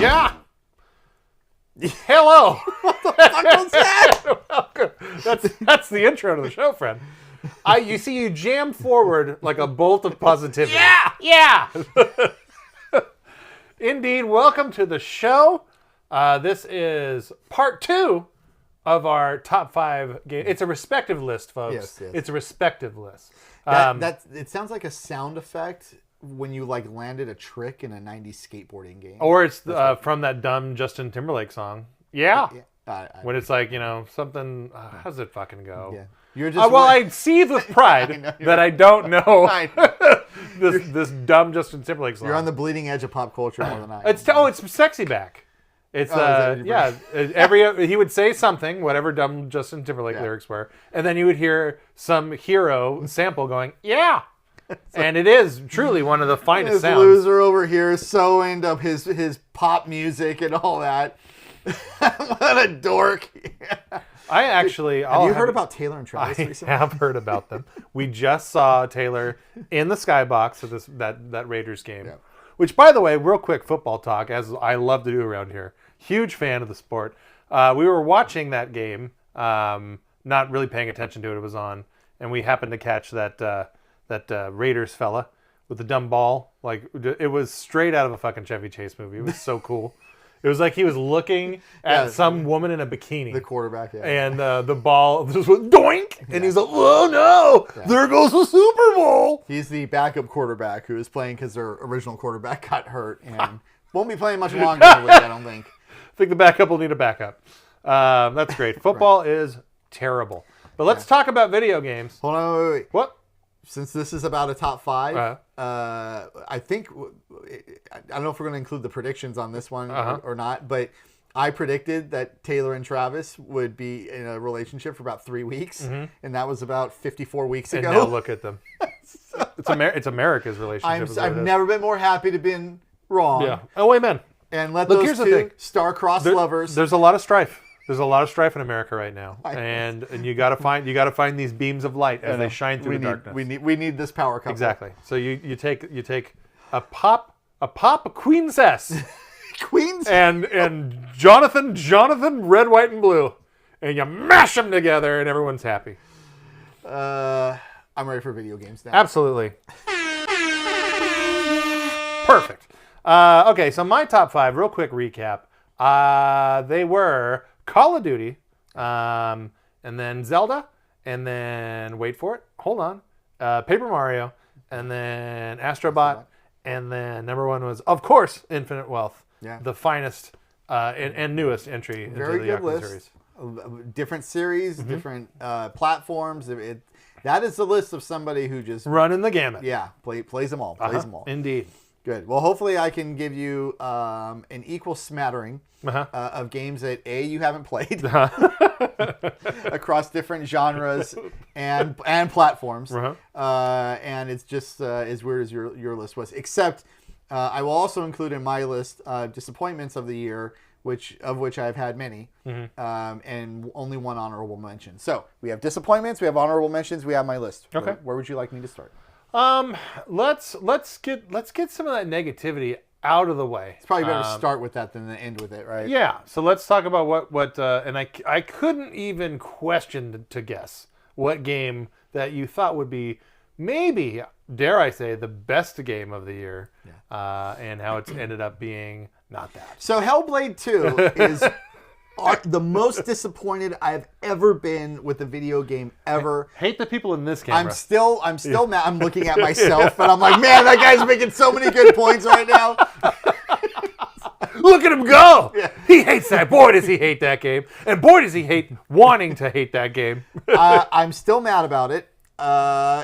Yeah. Hello. What the fuck was that? Welcome. That's the intro to the show, friend. You see, you jam forward like a bolt of positivity. Yeah. Indeed. Welcome to the show. This is part 2 of our top 5 games. It's a respective list, folks. Yes. It's a respective list. It sounds like a sound effect when you like landed a trick in a 90s skateboarding game. Or it's from that dumb Justin Timberlake song. Yeah. When it's like, something. How does it fucking go? Yeah. You're just I seethe with pride that I don't know I know. this dumb Justin Timberlake song. You're on the bleeding edge of pop culture more than I am. It's Sexy Back. It's he would say something, whatever dumb Justin Timberlake lyrics were, and then you would hear some hero sample going, yeah. And it is truly one of the finest This sounds. loser over here sewing up his pop music and all that. What a dork. Have you heard about Taylor and Travis recently? I have heard about them. We just saw Taylor in the skybox of that Raiders game. Yeah. Which, by the way, real quick football talk, as I love to do around here. Huge fan of the sport. We were watching that game, not really paying attention to it. It was on, and we happened to catch that Raiders fella with the dumb ball. Like, it was straight out of a fucking Chevy Chase movie. It was so cool. It was like he was looking at some woman in a bikini. The quarterback, yeah. And the ball just went doink. And he's like, oh no, there goes the Super Bowl. He's the backup quarterback who is playing because their original quarterback got hurt and won't be playing much longer in the league, I don't think. I think the backup will need a backup. That's great. Football is terrible. But let's talk about video games. Hold on, wait. What? Since this is about a top 5, I think, I don't know if we're going to include the predictions on this one or not, but I predicted that Taylor and Travis would be in a relationship for about 3 weeks, and that was about 54 weeks ago. And now look at them. It's America's relationship. I've never been more happy to have been wrong. Yeah. Oh, amen. And let those two star-crossed lovers. There's a lot of strife. There's a lot of strife in America right now, and you got to find these beams of light as they shine through the darkness. We need this power couple. Exactly. So you take a pop queencess, and Jonathan red, white, and blue, and you mash them together, and everyone's happy. I'm ready for video games now. Absolutely. Perfect. Okay, so my top 5. Real quick recap. They were Call of Duty, and then Zelda, and then, wait for it, hold on, Paper Mario, and then Astrobot, and then number 1 was, of course, Infinite Wealth, the finest and newest entry into the Yakuza series. Different series, different platforms. That is the list of somebody who just... running the gamut. Yeah, plays them all. Indeed. Good. Well, hopefully I can give you an equal smattering of games that you haven't played across different genres and platforms. And it's just as weird as your list was. Except I will also include in my list disappointments of the year, of which I've had many, and only one honorable mention. So we have disappointments, we have honorable mentions, we have my list. Okay. Where would you like me to start? Let's get some of that negativity out of the way. It's probably better to start with that than to end with it, right? Yeah. So let's talk about what and I couldn't even question to guess what game that you thought would be maybe, dare I say, the best game of the year, and how it's ended up being not that. So Hellblade 2 is the most disappointed I've ever been with a video game ever. Hate the people in this camera. I'm still mad. I'm looking at myself, and I'm like, man, that guy's making so many good points right now. Look at him go! Yeah. He hates that. Boy, does he hate that game. And boy, does he hate wanting to hate that game. I'm still mad about it.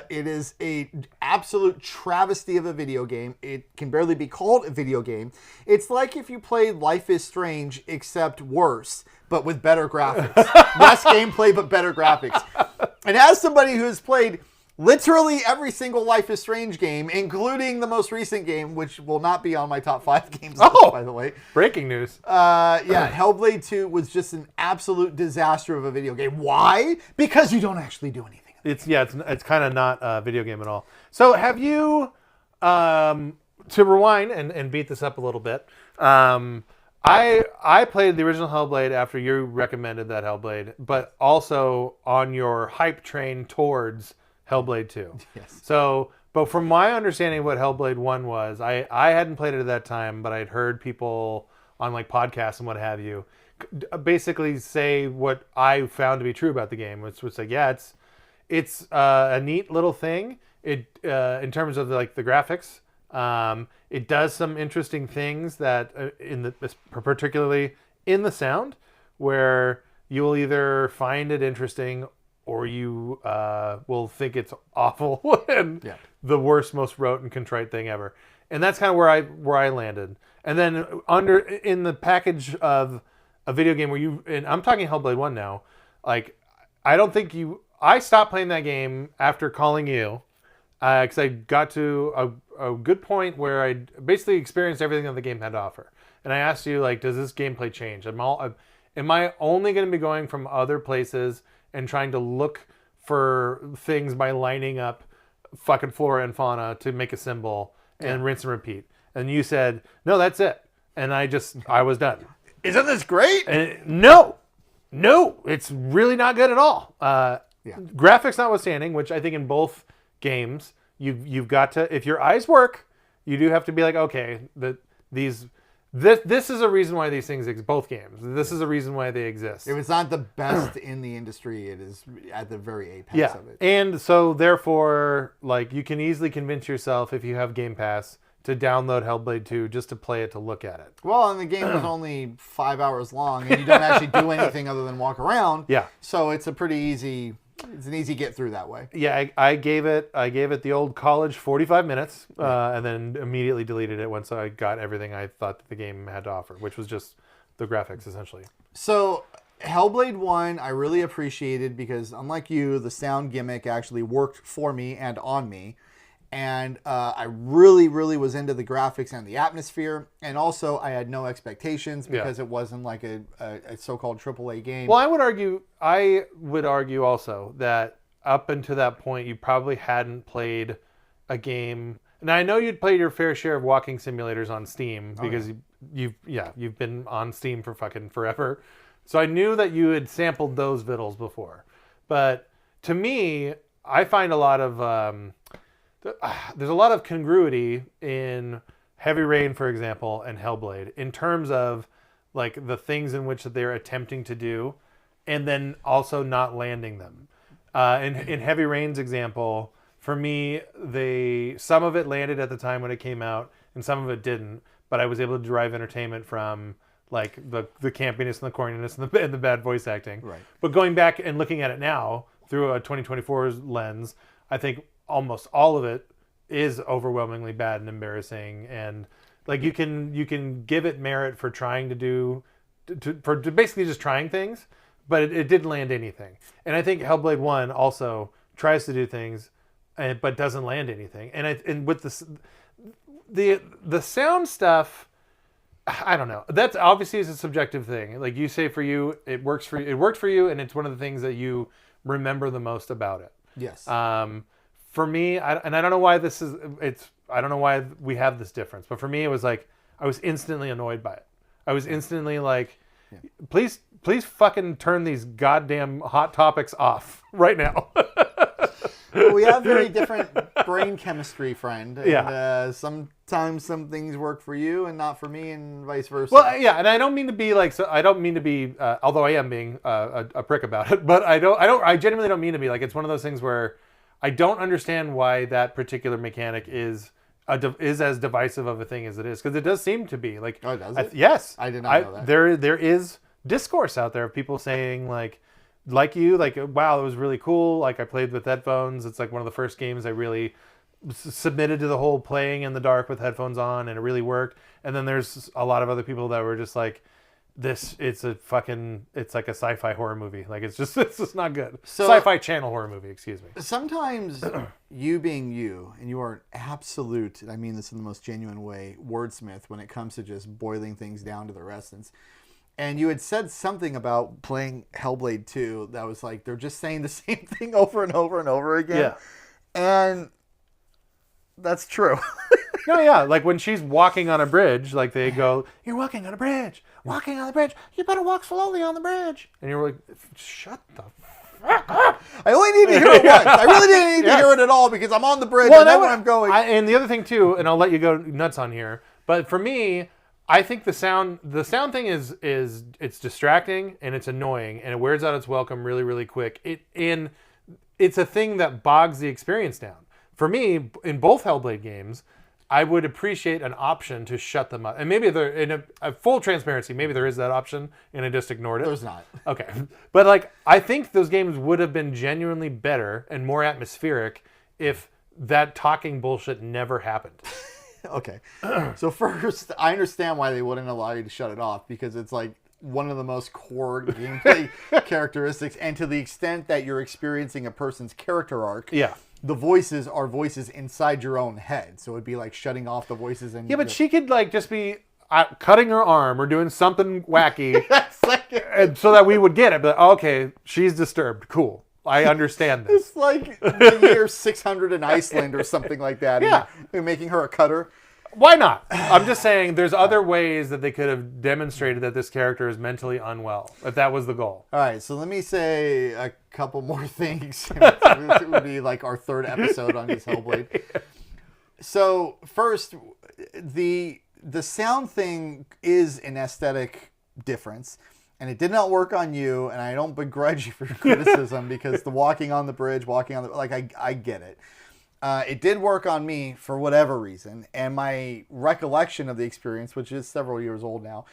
It is an absolute travesty of a video game. It can barely be called a video game. It's like if you played Life is Strange, except worse, but with better graphics. Less gameplay, but better graphics. And as somebody who's played literally every single Life is Strange game, including the most recent game, which will not be on my top 5 games list, by the way. Breaking news. Hellblade 2 was just an absolute disaster of a video game. Why? Because you don't actually do anything. It's kind of not a video game at all. So have you, to rewind and beat this up a little bit, I played the original Hellblade after you recommended that Hellblade, but also on your hype train towards Hellblade 2. Yes. So, but from my understanding of what Hellblade 1 was, I hadn't played it at that time, but I'd heard people on like podcasts and what have you basically say what I found to be true about the game, which was like, yeah, it's a neat little thing. It in terms of like the graphics. It does some interesting things that particularly in the sound, where you will either find it interesting or you will think it's awful and the worst, most rote and contrite thing ever. And that's kind of where I landed. And then in the package of a video game where and I'm talking Hellblade 1 now, like I stopped playing that game after calling you. Because I got to a good point where I basically experienced everything that the game had to offer. And I asked you, like, does this gameplay change? Am I only going to be going from other places and trying to look for things by lining up fucking flora and fauna to make a symbol and rinse and repeat? And you said, no, that's it. And I was done. Isn't this great? And no, it's really not good at all. Graphics notwithstanding, which I think in both games you've got to, if your eyes work, you do have to be like, okay, this is a reason why these things exist. Both games, this is a reason why they exist. If it's not the best in the industry, it is at the very apex of it. And so therefore, like, you can easily convince yourself, if you have Game Pass, to download Hellblade 2 just to play it, to look at it. Well, and the game was only 5 hours long, and you don't actually do anything other than walk around. Yeah. So it's an easy get through that way. Yeah, I gave it the old college 45 minutes, and then immediately deleted it once I got everything I thought that the game had to offer, which was just the graphics, essentially. So Hellblade 1, I really appreciated because, unlike you, the sound gimmick actually worked for me and on me. And I really, really was into the graphics and the atmosphere. And also, I had no expectations because it wasn't like a so-called AAA game. Well, I would argue also that up until that point, you probably hadn't played a game. Now, I know you'd played your fair share of walking simulators on Steam because you've been on Steam for fucking forever. So I knew that you had sampled those vittles before. But to me, I find there's a lot of congruity in Heavy Rain, for example, and Hellblade in terms of like the things in which they're attempting to do and then also not landing them. In Heavy Rain's example, for me, some of it landed at the time when it came out and some of it didn't, but I was able to derive entertainment from like the campiness and the corniness and the bad voice acting. Right. But going back and looking at it now through a 2024 lens, I think almost all of it is overwhelmingly bad and embarrassing, and like you can give it merit for trying to basically just trying things, but it didn't land anything. And I think Hellblade 1 also tries to do things, but doesn't land anything. And with the sound stuff, I don't know. That's obviously is a subjective thing. Like you say, for you, it worked for you, and it's one of the things that you remember the most about it. Yes. For me, I don't know why I don't know why we have this difference, but for me, it was like I was instantly annoyed by it. I was instantly like, please fucking turn these goddamn hot topics off right now. Well, we have very different brain chemistry, friend. And, sometimes some things work for you and not for me, and vice versa. Well, yeah, and I don't mean to be like, I don't mean to be, although I am being a prick about it, but I genuinely don't mean to be like. It's one of those things where I don't understand why that particular mechanic is as divisive of a thing as it is, because it does seem to be like. Oh, does it? Yes, I did not know that. There is discourse out there of people saying like wow, it was really cool. Like I played with headphones. It's like one of the first games I really submitted to the whole playing in the dark with headphones on, and it really worked. And then there's a lot of other people that were just like, it's like a sci-fi horror movie. Like it's just not good. Sci-fi channel horror movie, excuse me. Sometimes you being you, and you are an absolute, and I mean this in the most genuine way, wordsmith when it comes to just boiling things down to their essence. And you had said something about playing Hellblade 2 that was like, they're just saying the same thing over and over and over again. Yeah. And that's true. No, yeah, like when she's walking on a bridge, like they go, "You're walking on a bridge, walking on the bridge. You better walk slowly on the bridge." And you're like, "Shut the fuck up!" I only need to hear it once. I really didn't need to hear it at all because I'm on the bridge. Well, I know where I'm going. And the other thing too, and I'll let you go nuts on here, but for me, I think the sound thing is it's distracting and it's annoying and it wears out its welcome really, really quick. It's a thing that bogs the experience down. For me, in both Hellblade games, I would appreciate an option to shut them up. And maybe there, in a full transparency, maybe there is that option and I just ignored it. There's not. Okay. But like, I think those games would have been genuinely better and more atmospheric if that talking bullshit never happened. Okay. So first, I understand why they wouldn't allow you to shut it off because it's like one of the most core gameplay characteristics. And to the extent that you're experiencing a person's character arc, the voices are voices inside your own head. So it'd be like shutting off the voices. And but she could like just be cutting her arm or doing something wacky and so that we would get it. But okay, she's disturbed. Cool. I understand this. It's like the year 600 in Iceland or something like that. Yeah. And making her a cutter. Why not? I'm just saying there's other ways that they could have demonstrated that this character is mentally unwell, if that was the goal. All right, so let me say a couple more things. It would be like our third episode on this Hellblade. So first, the sound thing is an aesthetic difference. And it did not work on you, and I don't begrudge you for criticism because the walking on the bridge, I get it. It did work on me for whatever reason, and my recollection of the experience, which is several years old now,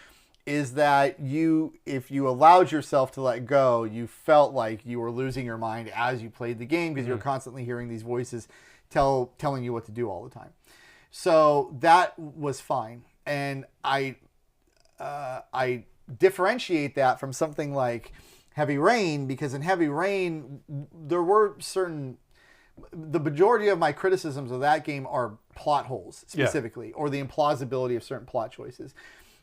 is that if you allowed yourself to let go, you felt like you were losing your mind as you played the game because you're constantly hearing these voices telling you what to do all the time. So that was fine, and I differentiate that from something like Heavy Rain because in Heavy Rain there were the majority of my criticisms of that game are plot holes specifically or the implausibility of certain plot choices.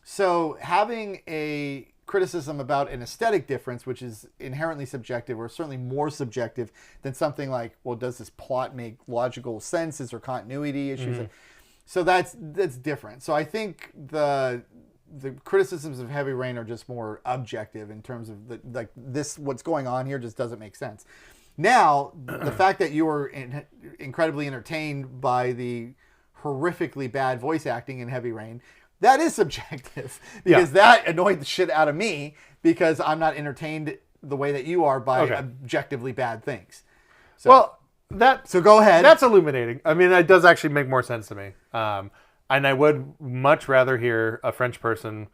So having a criticism about an aesthetic difference, which is inherently subjective or certainly more subjective than something like, well, does this plot make logical sense? Is there continuity issues? So that's different. So I think the criticisms of Heavy Rain are just more objective in terms of what's going on here just doesn't make sense. Now, the fact that you were incredibly entertained by the horrifically bad voice acting in Heavy Rain, that is subjective because that annoyed the shit out of me because I'm not entertained the way that you are by objectively bad things. So go ahead. That's illuminating. I mean, it does actually make more sense to me. And I would much rather hear a French person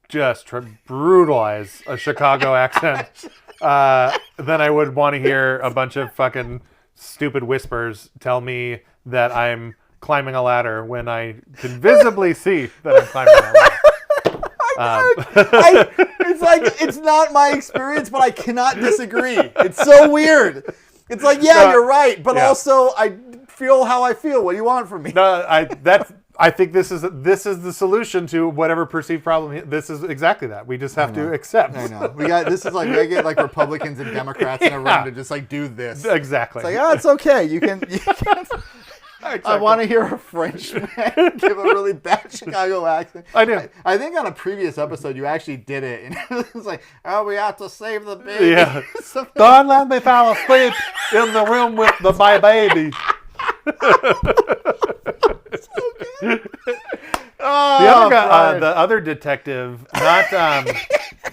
just brutalize a Chicago accent than I would want to hear a bunch of fucking stupid whispers tell me that I'm climbing a ladder when I can visibly see that I'm climbing a ladder. It's like, it's not my experience, but I cannot disagree. It's so weird. It's like, you're right, but also I feel how I feel. What do you want from me? No, I think this is the solution to whatever perceived problem. This is exactly that. We just have to accept. I know. We get like Republicans and Democrats in a room to just like do this. Exactly. It's like, it's okay. You can Exactly. I want to hear a Frenchman give a really bad Chicago accent. I do. I think on a previous episode you actually did it, and it was like, we have to save the baby. Yeah. Don't let me fall asleep in the room with my baby. The other detective, not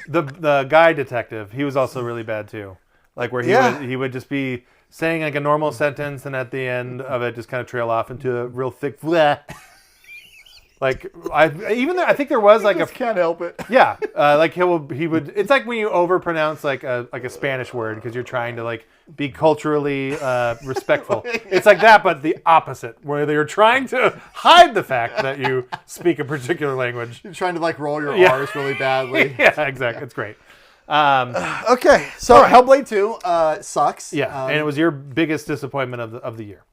the guy detective, he was also really bad too. Like where he would just be saying like a normal sentence and at the end of it just kind of trail off into a real thick bleh. Like I think there was like can't help it. Yeah, like he would. It's like when you overpronounce like a Spanish word because you're trying to like be culturally respectful. It's like that, but the opposite, where you're trying to hide the fact that you speak a particular language. You're trying to like roll your R's really badly. Yeah, exactly. It's great. Okay, so Hellblade 2 sucks. Yeah, and it was your biggest disappointment of the year.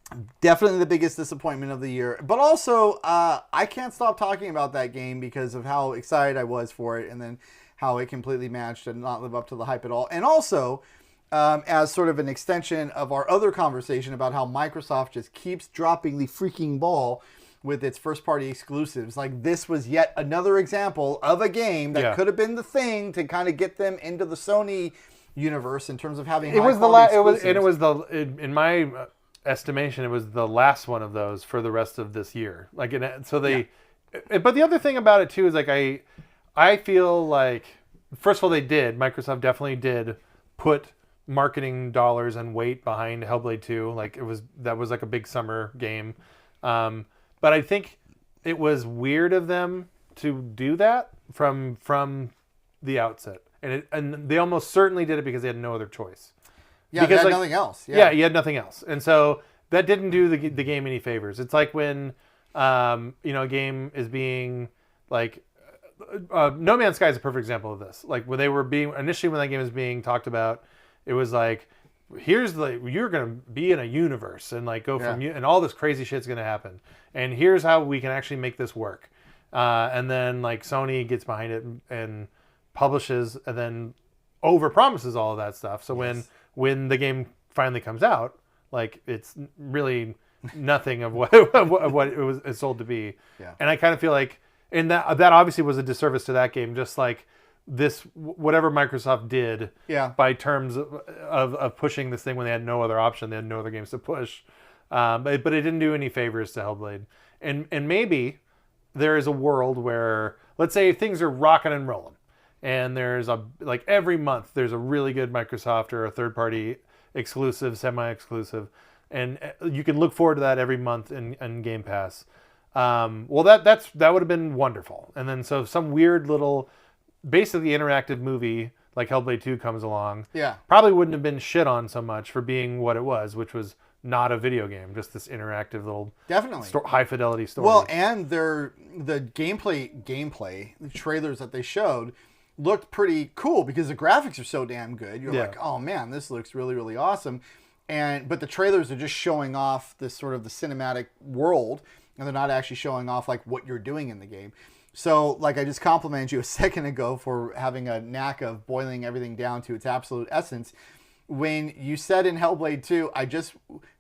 Definitely the biggest disappointment of the year. But also, I can't stop talking about that game because of how excited I was for it and then how it completely matched and not live up to the hype at all. And also, as sort of an extension of our other conversation about how Microsoft just keeps dropping the freaking ball with its first-party exclusives. Like, this was yet another example of a game that could have been the thing to kind of get them into the Sony universe in terms of having in my estimation, it was the last one of those for the rest of this year. Like, but the other thing about it too is like I feel like, first of all, Microsoft definitely did put marketing dollars and weight behind Hellblade 2. Like, that was like a big summer game. But I think it was weird of them to do that from the outset. And they almost certainly did it because they had no other choice. Yeah, because they had nothing else. Yeah, you had nothing else. And so that didn't do the game any favors. It's like when a game is being like No Man's Sky is a perfect example of this. Like, when initially when that game was being talked about, it was like, you're going to be in a universe and like go from you, and all this crazy shit's going to happen. And here's how we can actually make this work. And then like Sony gets behind it and publishes and then overpromises all of that stuff. So when the game finally comes out, like, it's really nothing of what it was sold to be. Yeah. And I kind of feel like, and that obviously was a disservice to that game, just like this, whatever Microsoft did by terms of pushing this thing when they had no other option, they had no other games to push. But it didn't do any favors to Hellblade. And maybe there is a world where, let's say things are rocking and rolling, and there's every month there's a really good Microsoft or a third-party exclusive, semi-exclusive, and you can look forward to that every month in Game Pass. Well, that would have been wonderful. And then so some weird little, basically interactive movie like Hellblade 2 comes along. Yeah, probably wouldn't have been shit on so much for being what it was, which was not a video game, just this interactive little high fidelity story. Well, and the gameplay, the trailers that they showed looked pretty cool because the graphics are so damn good. You're like, oh man, this looks really, really awesome. But the trailers are just showing off this sort of the cinematic world, and they're not actually showing off like what you're doing in the game. So, like, I just complimented you a second ago for having a knack of boiling everything down to its absolute essence. When you said in Hellblade 2, I just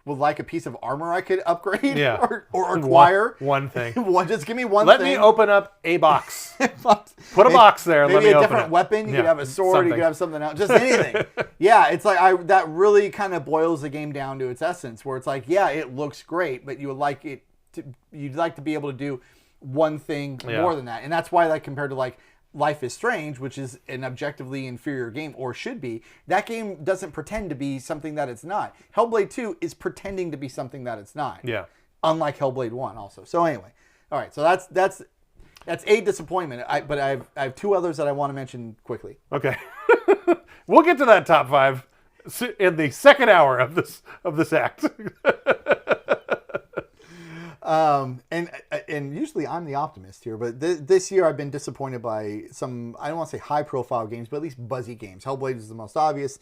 would like a piece of armor I could upgrade or acquire. One thing. Just give me one thing. Let me open up a box. Put a box there. Maybe let me a open different it. weapon. You could have a sword. You could have something else. Just anything. It's like that really kind of boils the game down to its essence, where it's like, it looks great, but you'd like to be able to do one thing more than that. And that's why, like, compared to like Life is Strange, which is an objectively inferior game, or should be, that game doesn't pretend to be something that it's not. Hellblade 2 is pretending to be something that it's not. Yeah. Unlike Hellblade 1 also. So anyway. All right. So that's a disappointment. But I have two others that I want to mention quickly. Okay. We'll get to that top 5 in the second hour of this act. And usually I'm the optimist here, but this year I've been disappointed by some, I don't want to say high profile games, but at least buzzy games. Hellblade is the most obvious,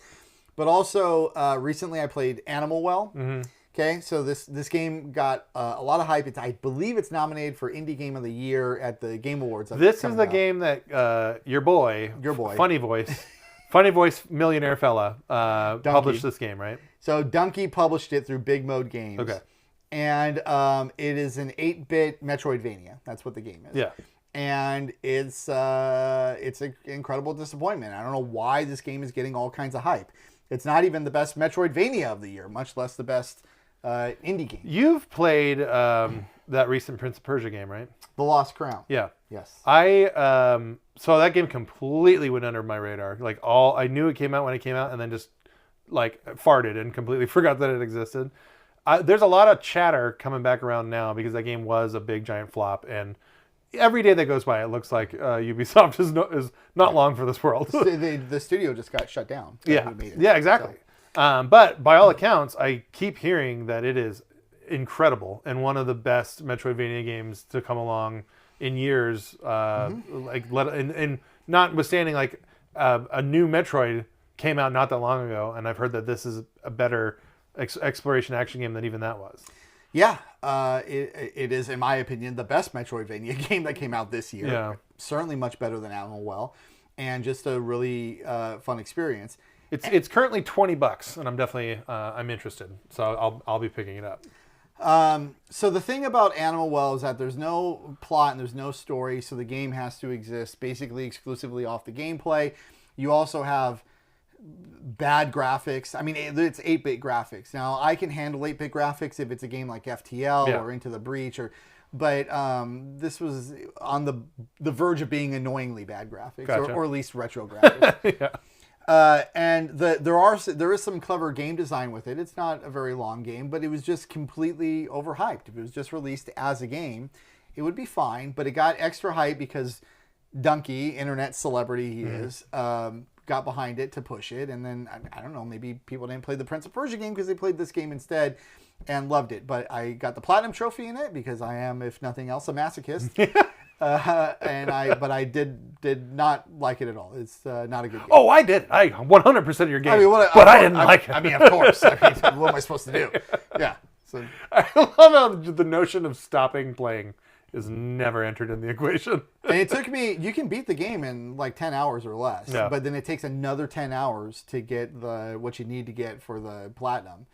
but also recently I played Animal Well. Mm-hmm. Okay, so this game got a lot of hype. I believe it's nominated for Indie Game of the Year at the Game Awards. This is the game that your boy, Funny Voice millionaire fella, published this game, right? So Donkey published it through Big Mode Games. Okay. And it is an 8-bit Metroidvania. That's what the game is. Yeah. And it's an incredible disappointment. I don't know why this game is getting all kinds of hype. It's not even the best Metroidvania of the year, much less the best indie game. You've played that recent Prince of Persia game, right? The Lost Crown. Yeah. Yes. So that game completely went under my radar. Like, I knew it came out when it came out, and then just like farted and completely forgot that it existed. There's a lot of chatter coming back around now because that game was a big giant flop, and every day that goes by, it looks like Ubisoft is not long for this world. The studio just got shut down. Yeah, exactly. So. But by all accounts, I keep hearing that it is incredible and one of the best Metroidvania games to come along in years. And notwithstanding, like a new Metroid came out not that long ago, and I've heard that this is a better exploration action game than even that was. Yeah, it is, in my opinion, the best Metroidvania game that came out this year. Yeah. Certainly much better than Animal Well, and just a really fun experience. It's currently $20, and I'm definitely I'm interested, so I'll be picking it up. So the thing about Animal Well is that there's no plot and there's no story, so the game has to exist basically exclusively off the gameplay. You also have bad graphics. I mean, it's 8-bit graphics. Now, I can handle 8-bit graphics if it's a game like FTL or Into the Breach, but this was on the verge of being annoyingly bad graphics, or at least retro graphics. And there is some clever game design with it. It's not a very long game, but it was just completely overhyped. If it was just released as a game, it would be fine, but it got extra hype because Donkey, internet celebrity he is, got behind it to push it, and then I don't know, maybe people didn't play the Prince of Persia game because they played this game instead and loved it. But I got the platinum trophy in it because I am, if nothing else, a masochist. But I did not like it at all. It's not a good game. Oh, I did. I 100% of your game. I mean, I didn't like it. I mean, of course. I mean, what am I supposed to do? Yeah. So I love how the notion of stopping playing is never entered in the equation. And it took me, you can beat the game in like 10 hours or less, but then it takes another 10 hours to get what you need to get for the platinum.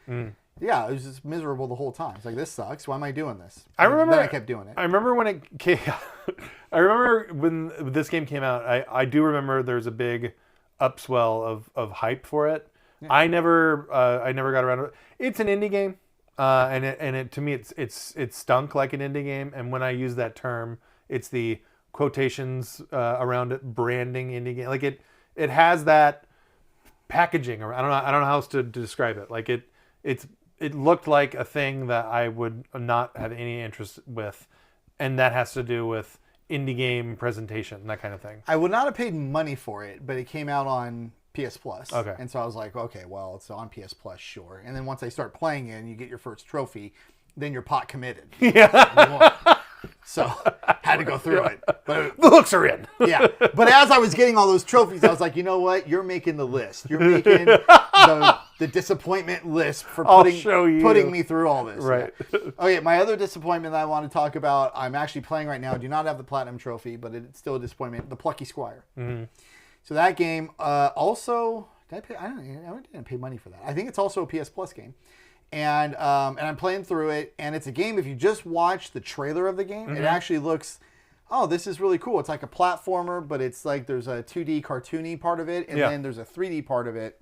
Yeah, it was just miserable the whole time. It's like, this sucks. Why am I doing this? Then I kept doing it. I remember when it came I remember when this game came out, I do remember there's a big upswell of hype for it. Yeah. I never got around to it. It's an indie game. And it to me it stunk like an indie game, and when I use that term, it's the quotations around it, branding indie game. Like it has that packaging. I don't know how else to describe it. Like it looked like a thing that I would not have any interest with, and that has to do with indie game presentation, that kind of thing. I would not have paid money for it, but it came out on PS Plus. Okay. And so I was like, okay, well, it's on PS Plus, sure. And then once I start playing it and you get your first trophy, then you're pot committed. Yeah. So had to go through it. But the hooks are in. Yeah. But as I was getting all those trophies, I was like, you know what? You're making the list. You're making the disappointment list for putting me through all this. Right. Yeah. Okay, my other disappointment that I want to talk about, I'm actually playing right now. I do not have the platinum trophy, but it's still a disappointment. The Plucky Squire. Mm-hmm. So that game also, I didn't pay money for that. I think it's also a PS Plus game. And I'm playing through it, and it's a game, if you just watch the trailer of the game, it actually looks, oh, this is really cool. It's like a platformer, but it's like there's a 2D cartoony part of it, and then there's a 3D part of it.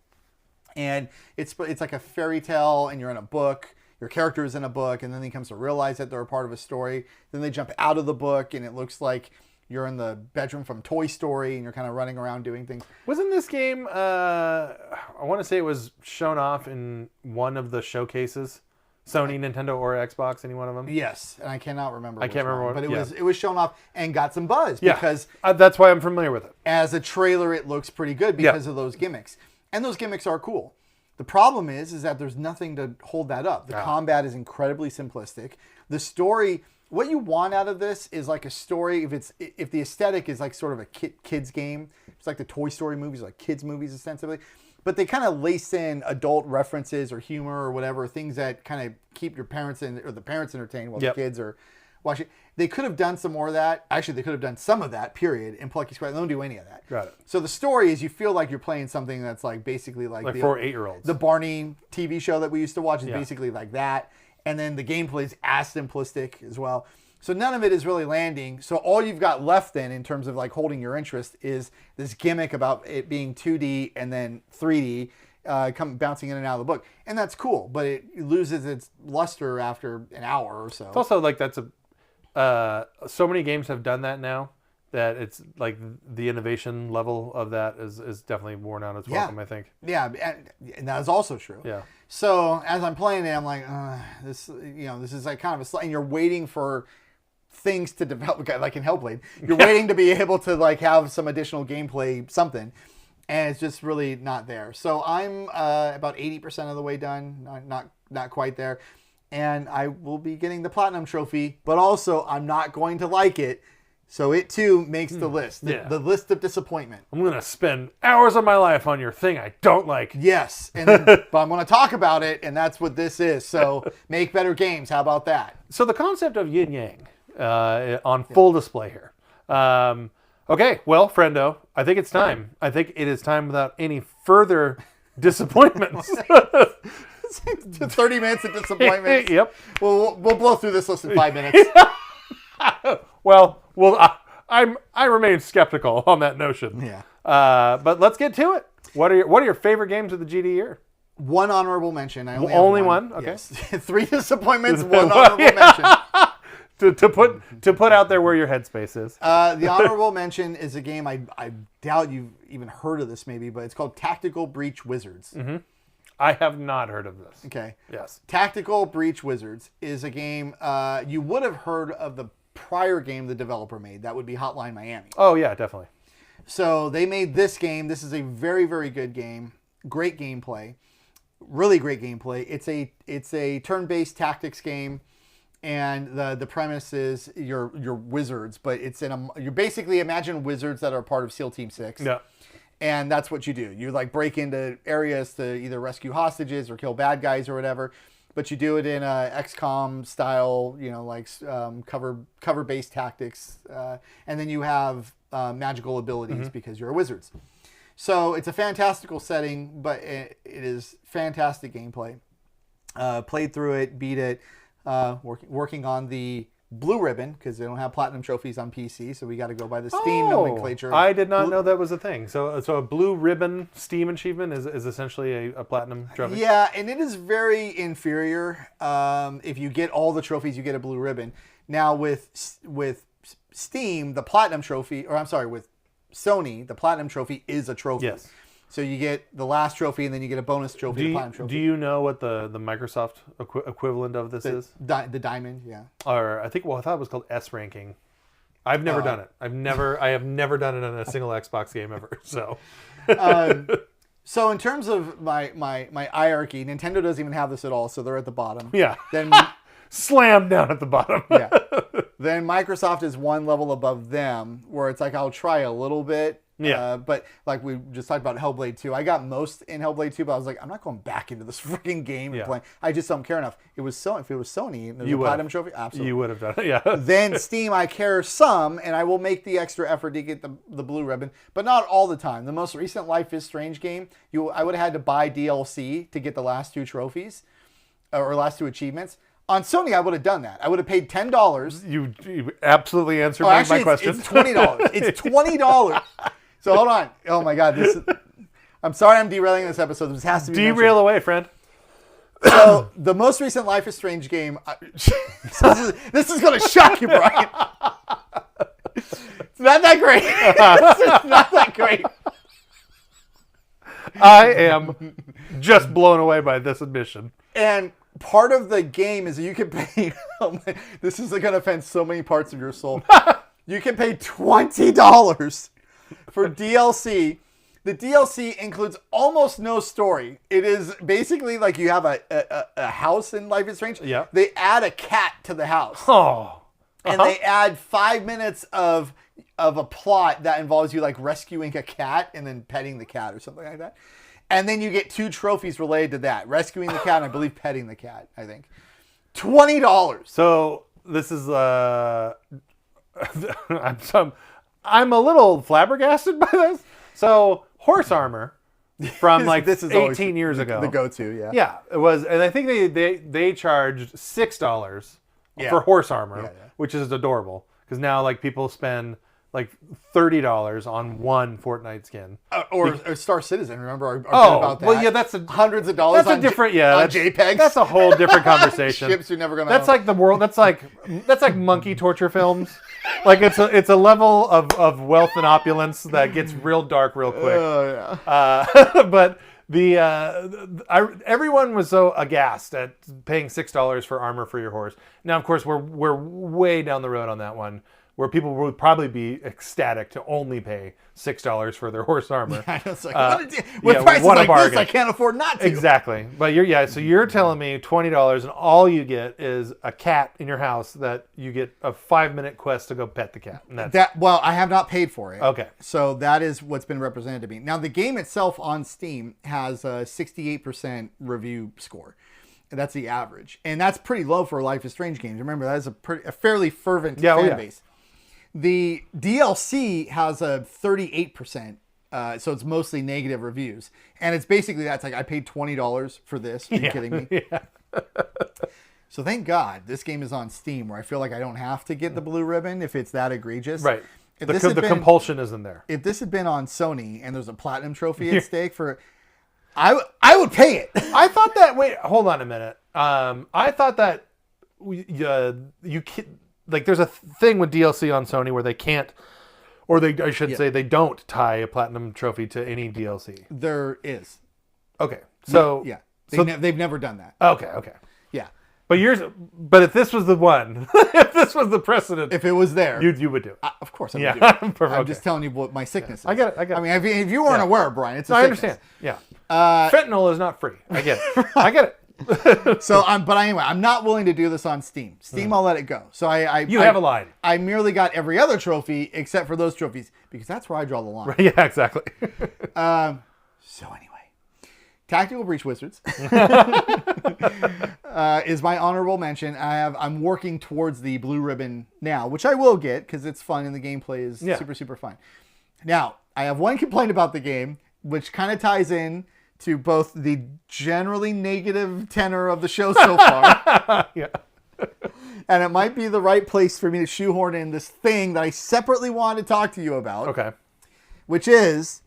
And it's like a fairy tale, and you're in a book. Your character is in a book, and then he comes to realize that they're a part of a story. Then they jump out of the book, and it looks like you're in the bedroom from Toy Story, and you're kind of running around doing things. Wasn't this game, I want to say it was shown off in one of the showcases? Sony, Nintendo, or Xbox, any one of them? Yes, and I cannot remember. I can't remember. But it was shown off and got some buzz. Yeah, because that's why I'm familiar with it. As a trailer, it looks pretty good because of those gimmicks. And those gimmicks are cool. The problem is that there's nothing to hold that up. The combat is incredibly simplistic. The story... What you want out of this is like a story. If the aesthetic is like sort of a kids game, it's like the Toy Story movies, like kids movies ostensibly, but they kind of lace in adult references or humor or whatever, things that kind of keep your parents or the parents entertained while the kids are watching. They could have done some more of that. Actually, they could have done some of that. Period. In Plucky Squire, they don't do any of that. Got it. So the story is you feel like you're playing something that's like basically like for 8-year-olds. The Barney TV show that we used to watch is basically like that. And then the gameplay is as simplistic as well. So none of it is really landing. So all you've got left then in terms of like holding your interest is this gimmick about it being 2D and then 3D bouncing in and out of the book. And that's cool, but it loses its luster after an hour or so. It's also like so many games have done that now that it's like the innovation level of that is definitely worn out its welcome, I think. Yeah, and that is also true. Yeah. So as I'm playing it, I'm like, this is like kind of and you're waiting for things to develop, like in Hellblade. You're waiting to be able to like have some additional gameplay, something, and it's just really not there. So I'm about 80% of the way done, not quite there, and I will be getting the platinum trophy, but also I'm not going to like it. So it too makes the list, the list of disappointment. I'm going to spend hours of my life on your thing I don't like. Yes, but I'm going to talk about it, and that's what this is. So make better games. How about that? So the concept of yin yang on full display here. Okay, well, friendo, I think it's time. I think it is time without any further disappointments. 30 minutes of disappointment. Yep. We'll blow through this list in 5 minutes. Well, I remain skeptical on that notion. Yeah. But let's get to it. What are your favorite games of the GD year? One honorable mention. I only one. Okay. Yes. 3 disappointments. One honorable mention. To put out there where your headspace is. The honorable mention is a game I doubt you've even heard of this maybe, but it's called Tactical Breach Wizards. Mm-hmm. I have not heard of this. Okay. Yes. Tactical Breach Wizards is a game you would have heard of the prior game the developer made. That would be Hotline Miami. Oh yeah, definitely. So they made this game. This is a very, very good game. Great gameplay. Really great gameplay. It's a turn-based tactics game. And the premise is you're wizards, but it's you basically imagine wizards that are part of SEAL Team 6. Yeah. And that's what you do. You like break into areas to either rescue hostages or kill bad guys or whatever. But you do it in a XCOM style, like cover-based tactics. And then you have magical abilities because you're wizards. So it's a fantastical setting, but it is fantastic gameplay. Played through it, beat it. Working on the blue ribbon because they don't have platinum trophies on PC, so we got to go by the Steam nomenclature. I did not know that was a thing. So a blue ribbon Steam achievement is essentially a platinum trophy. Yeah, and it is very inferior. If you get all the trophies, you get a blue ribbon. Now with Steam, the platinum trophy, or I'm sorry, with Sony, the platinum trophy is a trophy. Yes. So you get the last trophy, and then you get a bonus trophy, the platinum trophy. Do you know what the Microsoft equivalent of this is? The diamond, yeah. Or I thought it was called S ranking. I've never done it. I have never done it in a single Xbox game ever. So, so in terms of my hierarchy, Nintendo doesn't even have this at all, so they're at the bottom. Yeah. Then slam down at the bottom. Yeah. Then Microsoft is one level above them, where it's like I'll try a little bit. Yeah. But like we just talked about Hellblade 2. I got most in Hellblade 2, but I was like, I'm not going back into this freaking game and playing. I just don't care enough. If it was Sony and there's a platinum trophy, absolutely. You would have done it, yeah. Then Steam, I care some, and I will make the extra effort to get the blue ribbon, but not all the time. The most recent Life is Strange game, I would have had to buy DLC to get the last 2 trophies, or last 2 achievements. On Sony, I would have done that. I would have paid $10. You absolutely answered my question. It's $20. It's $20. So hold on. Oh my God. I'm sorry I'm derailing this episode. This has to be derail mentioned. away, friend. So the most recent Life is Strange game. This is going to shock you, Brian. It's not that great. It's not that great. I am just blown away by this admission. And part of the game is that you can pay. This is going to offend so many parts of your soul. You can pay $20 for DLC. The DLC includes almost no story. It is basically like you have a house in Life is Strange. Yeah. They add a cat to the house. Oh. And they add 5 minutes of a plot that involves you like rescuing a cat and then petting the cat or something like that. And then you get 2 trophies related to that. Rescuing the cat and I believe petting the cat, I think. $20. So this is I'm a little flabbergasted by this. So horse armor from like this is 18 years ago. The go-to, yeah. Yeah, it was, and I think they charged $6 for horse armor, which is adorable because now like people spend like $30 on one Fortnite skin. Or Star Citizen, remember our bit about that? Well, yeah, that's hundreds of dollars that's a different, on JPEGs. That's a whole different conversation. Ships you're never gonna That's have. like the world. That's like monkey torture films. Like it's a level of wealth and opulence that gets real dark real quick. Oh yeah. But everyone was so aghast at paying $6 for armor for your horse. Now, of course, we're way down the road on that one, where people would probably be ecstatic to only pay $6 for their horse armor. Yeah, it's like, with prices like this, I can't afford not to. Exactly. But you're telling me $20 and all you get is a cat in your house that you get a 5-minute quest to go pet the cat. And well, I have not paid for it. Okay. So that is what's been represented to me. Now, the game itself on Steam has a 68% review score. And that's the average. And that's pretty low for Life is Strange games. Remember, that is a fairly fervent fan base. The DLC has a 38% So it's mostly negative reviews. And it's basically that's like, I paid $20 for this. Are you kidding me? Yeah. So thank God this game is on Steam, where I feel like I don't have to get the blue ribbon if it's that egregious. Right. The compulsion isn't there. If this had been on Sony and there's a platinum trophy at stake for, I would pay it. I thought that. Wait, hold on a minute. I thought that you like there's a thing with DLC on Sony where they can't, or I should say they don't tie a platinum trophy to any DLC. There is. Okay, so yeah, they've never done that. Okay. Yeah. But if this was the one, if this was the precedent, if it was there, you would do it. Of course I would do it. Perfect. I'm just telling you what my sickness is. I get it. I mean, if you weren't aware, Brian, it's a sickness. I understand. Yeah. Fentanyl is not free. I get it. I get it. But anyway, I'm not willing to do this on Steam. I'll let it go. So you have a line. I merely got every other trophy except for those trophies because that's where I draw the line. Right, yeah, exactly. So anyway, Tactical Breach Wizards is my honorable mention. I'm working towards the blue ribbon now, which I will get because it's fun and the gameplay is super, super fun. Now, I have one complaint about the game, which kind of ties in to both the generally negative tenor of the show so far. Yeah. And it might be the right place for me to shoehorn in this thing that I separately wanted to talk to you about. Okay. Which is,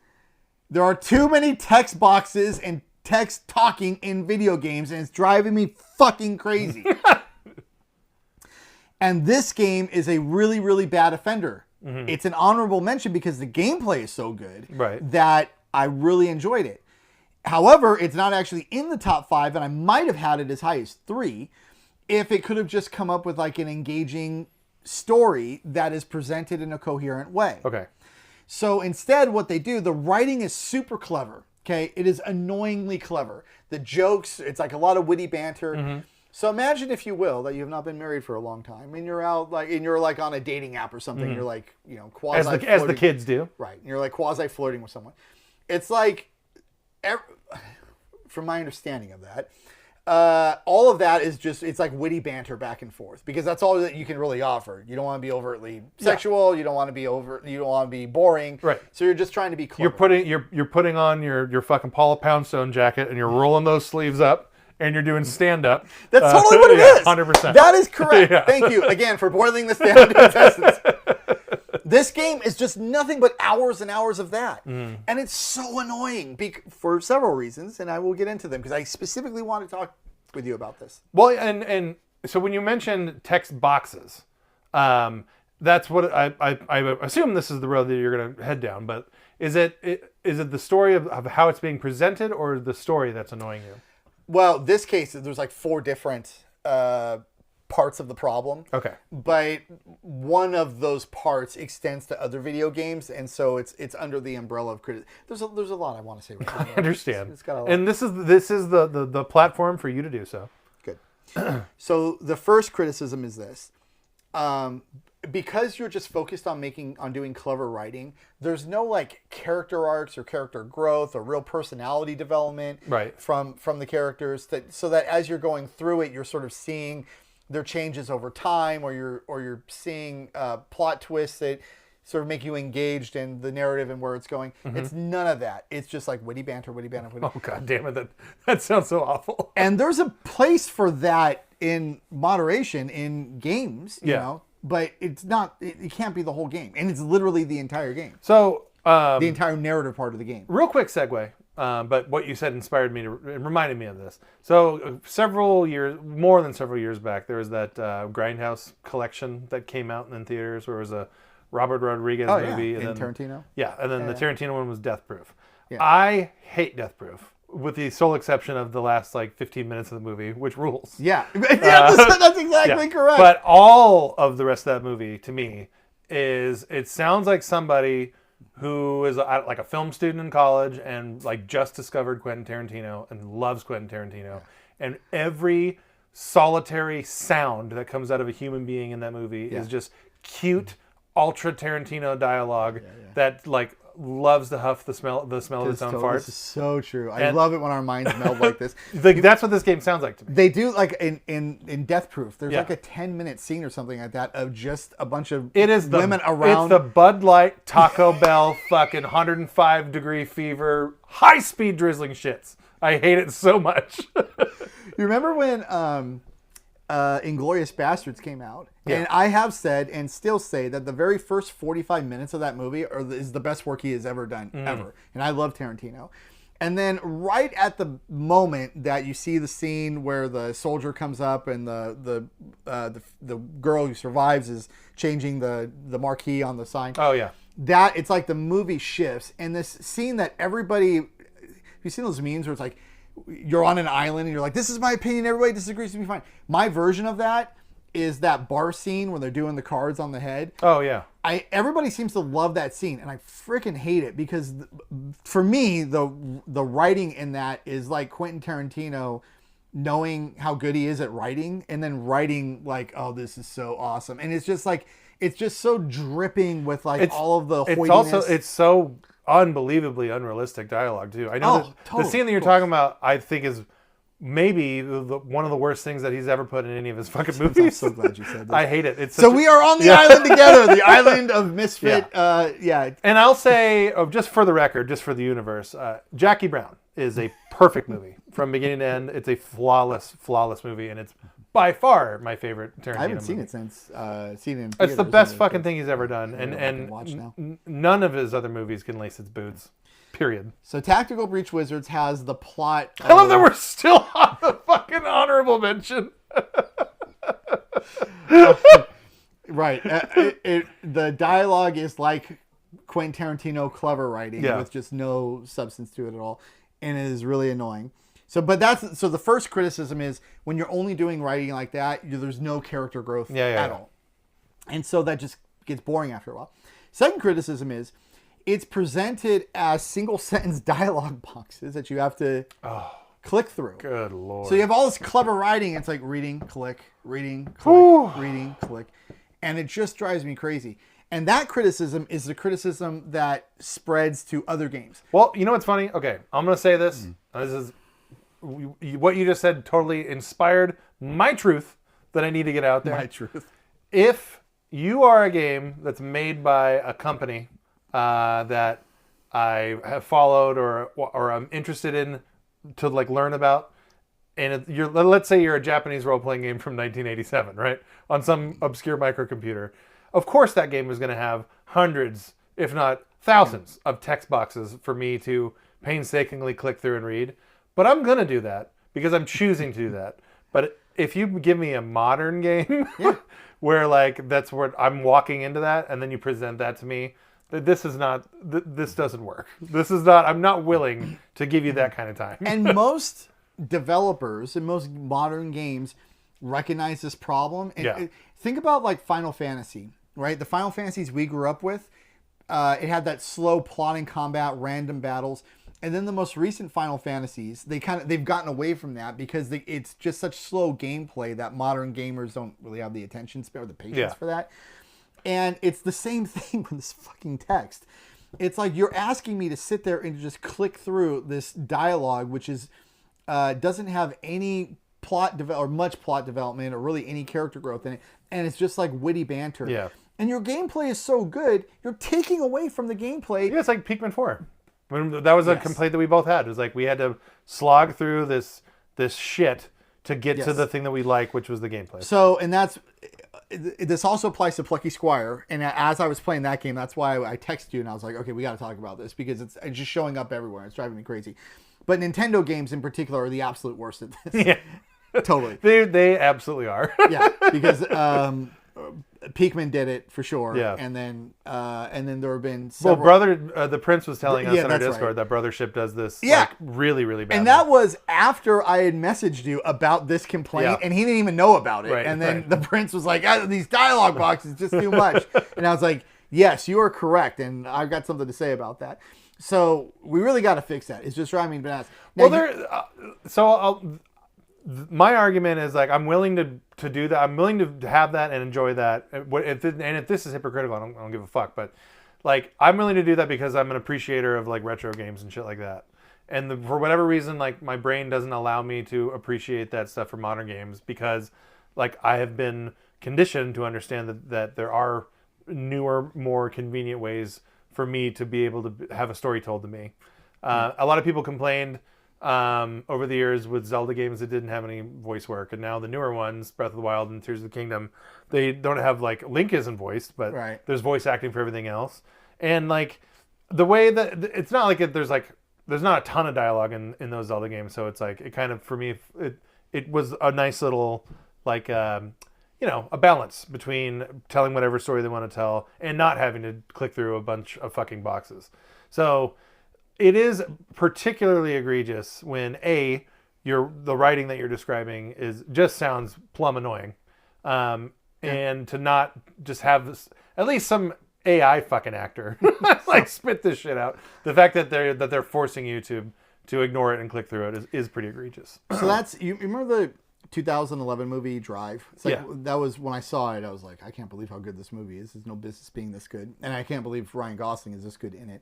there are too many text boxes and text talking in video games, and it's driving me fucking crazy. And this game is a really, really bad offender. Mm-hmm. It's an honorable mention because the gameplay is so good that I really enjoyed it. However, it's not actually in the top 5, and I might have had it as high as 3 if it could have just come up with like an engaging story that is presented in a coherent way. Okay. So instead, what they do, the writing is super clever. Okay, it is annoyingly clever. The jokes, it's like a lot of witty banter. Mm-hmm. So imagine, if you will, that you have not been married for a long time, and you're out you're on a dating app or something. Mm-hmm. You're like, quasi as the kids do, right? And you're like quasi flirting with someone. It's like, from my understanding of that, all of that is just, it's like witty banter back and forth because that's all that you can really offer. You don't want to be overtly sexual. You don't want to be boring. Right. So you're just trying to be clever. You're putting on your fucking Paula Poundstone jacket and you're rolling those sleeves up and you're doing stand up. That's totally what it is. 100%. That is correct. Yeah. Thank you again for boiling this down to its essence. This game is just nothing but hours and hours of that. Mm. And it's so annoying for several reasons, and I will get into them because I specifically want to talk with you about this. Well, and so when you mentioned text boxes, that's what I assume this is the road that you're going to head down, but is it the story of how it's being presented or the story that's annoying you? Well, this case, there's like 4 different parts of the problem. Okay. But one of those parts extends to other video games, and so it's under the umbrella of criticism. There's a lot I want to say. Right I understand. It's got a lot. And this is the platform for you to do so. Good. So the first criticism is this. Because you're just focused on doing clever writing, there's no like character arcs or character growth or real personality development from the characters, so that as you're going through it, you're sort of seeing their changes over time, or you're seeing plot twists that sort of make you engaged in the narrative and where it's going. Mm-hmm. It's none of that. It's just like witty banter. Oh God damn it! That sounds so awful. And there's a place for that in moderation in games, you know, but it's not. It can't be the whole game, and it's literally the entire game. So the entire narrative part of the game. Real quick segue. But what you said inspired me it reminded me of this. So more than several years back, there was that Grindhouse collection that came out in theaters where it was a Robert Rodriguez movie. And then Tarantino? Yeah, and then the Tarantino one was Death Proof. Yeah. I hate Death Proof, with the sole exception of the last 15 minutes of the movie, which rules. Yeah, that's exactly correct. But all of the rest of that movie, to me, it sounds like somebody who is like a film student in college and like just discovered Quentin Tarantino and loves Quentin Tarantino. And every solitary sound that comes out of a human being in that movie is just cute, ultra Tarantino dialogue that like loves to huff the smell of its own farts. This is so true. I love it when our minds meld like this. That's what this game sounds like to me. They do, like in Death Proof. There's like a 10-minute scene or something like that of just a bunch of women around. It's the Bud Light, Taco Bell, fucking 105-degree fever, high-speed drizzling shits. I hate it so much. You remember when Inglourious Bastards came out? Yeah. And I have said and still say that the very first 45 minutes of that movie is the best work he has ever done, ever. And I love Tarantino. And then right at the moment that you see the scene where the soldier comes up and the girl who survives is changing the marquee on the sign. Oh, yeah. That, it's like the movie shifts. And this scene that everybody... Have you seen those memes where it's like, you're on an island and you're like, this is my opinion, everybody disagrees with me, fine. My version of that is that bar scene where they're doing the cards on the head. Oh, yeah. Everybody seems to love that scene, and I freaking hate it because for me, the writing in that is like Quentin Tarantino knowing how good he is at writing and then writing like, oh, this is so awesome. And it's just like, it's just so dripping with like all of the hoitiness. It's so unbelievably unrealistic dialogue too. I know the scene that you're talking about, I think, is maybe one of the worst things that he's ever put in any of his fucking movies. I'm so glad you said that. I hate it. So we are on the island together, the island of misfit. Yeah. And I'll say, just for the record, just for the universe, Jackie Brown is a perfect movie from beginning to end. It's a flawless movie, and it's by far my favorite Tarantino movie. I haven't seen it since seen it in theaters. It's the best fucking thing he's ever done, and none of his other movies can lace its boots. Period. So Tactical Breach Wizards has the plot. I love that we're still on the fucking honorable mention. Right. The dialogue is like Quentin Tarantino clever writing with just no substance to it at all, and it is really annoying. So the first criticism is when you're only doing writing like that, there's no character growth at all, and so that just gets boring after a while. Second criticism is it's presented as single sentence dialogue boxes that you have to click through. Good Lord. So you have all this clever writing. It's like reading, click, reading, click, reading, click. And it just drives me crazy. And that criticism is the criticism that spreads to other games. Well, you know what's funny? Okay, I'm going to say this. This is what you just said totally inspired my truth that I need to get out there. My truth. If you are a game that's made by a company that I have followed or I'm interested in to like learn about, and let's say you're a Japanese role-playing game from 1987, right? On some obscure microcomputer. Of course that game is going to have hundreds, if not thousands, of text boxes for me to painstakingly click through and read. But I'm going to do that because I'm choosing to do that. But if you give me a modern game where like that's where I'm walking into that and then you present that to me, this doesn't work. I'm not willing to give you that kind of time. And most developers and most modern games recognize this problem. And think about like Final Fantasy, right? The Final Fantasies we grew up with, it had that slow plotting combat, random battles. And then the most recent Final Fantasies, they've gotten away from that because it's just such slow gameplay that modern gamers don't really have the attention span or the patience for that. And it's the same thing with this fucking text. It's like you're asking me to sit there and just click through this dialogue, which is doesn't have any much plot development or really any character growth in it, and it's just like witty banter. Yeah. And your gameplay is so good, you're taking away from the gameplay. Yeah, it's like Pikmin 4. That was a complaint that we both had. It was like we had to slog through this shit to get to the thing that we like, which was the gameplay. So, and this also applies to Plucky Squire. And as I was playing that game, that's why I texted you and I was like, okay, we got to talk about this because it's just showing up everywhere. It's driving me crazy. But Nintendo games in particular are the absolute worst at this. Yeah. Totally. They absolutely are. Yeah, because Pikmin did it for sure. Yeah. And then there have been several... Well, the Prince was telling us on our Discord that Brothership does this like, really, really bad. And that was after I had messaged you about this complaint, and he didn't even know about it. Right, and then the Prince was like, these dialogue boxes just too much. And I was like, yes, you are correct, and I've got something to say about that. So we really got to fix that. It's just driving me bananas. Now, my argument is like I'm willing to do that. I'm willing to have that and enjoy that. And if this is hypocritical, I don't give a fuck. But like I'm willing to do that because I'm an appreciator of like retro games and shit like that. And for whatever reason, like my brain doesn't allow me to appreciate that stuff for modern games because like I have been conditioned to understand that there are newer, more convenient ways for me to be able to have a story told to me. A lot of people complained over the years with Zelda games that didn't have any voice work, and now the newer ones, Breath of the Wild and Tears of the Kingdom, they don't have like Link isn't voiced, but there's voice acting for everything else. And like the way that it's not like there's not a ton of dialogue in those Zelda games, so it's like it kind of for me it was a nice little like a balance between telling whatever story they want to tell and not having to click through a bunch of fucking boxes. So it is particularly egregious when the writing that you're describing just sounds plumb annoying, and to not just have this, at least some AI fucking actor like spit this shit out. The fact that they're forcing you to ignore it and click through it is pretty egregious. So that's you remember the 2011 movie Drive? It's like, that was when I saw it. I was like, I can't believe how good this movie is. There's no business being this good, and I can't believe Ryan Gosling is this good in it.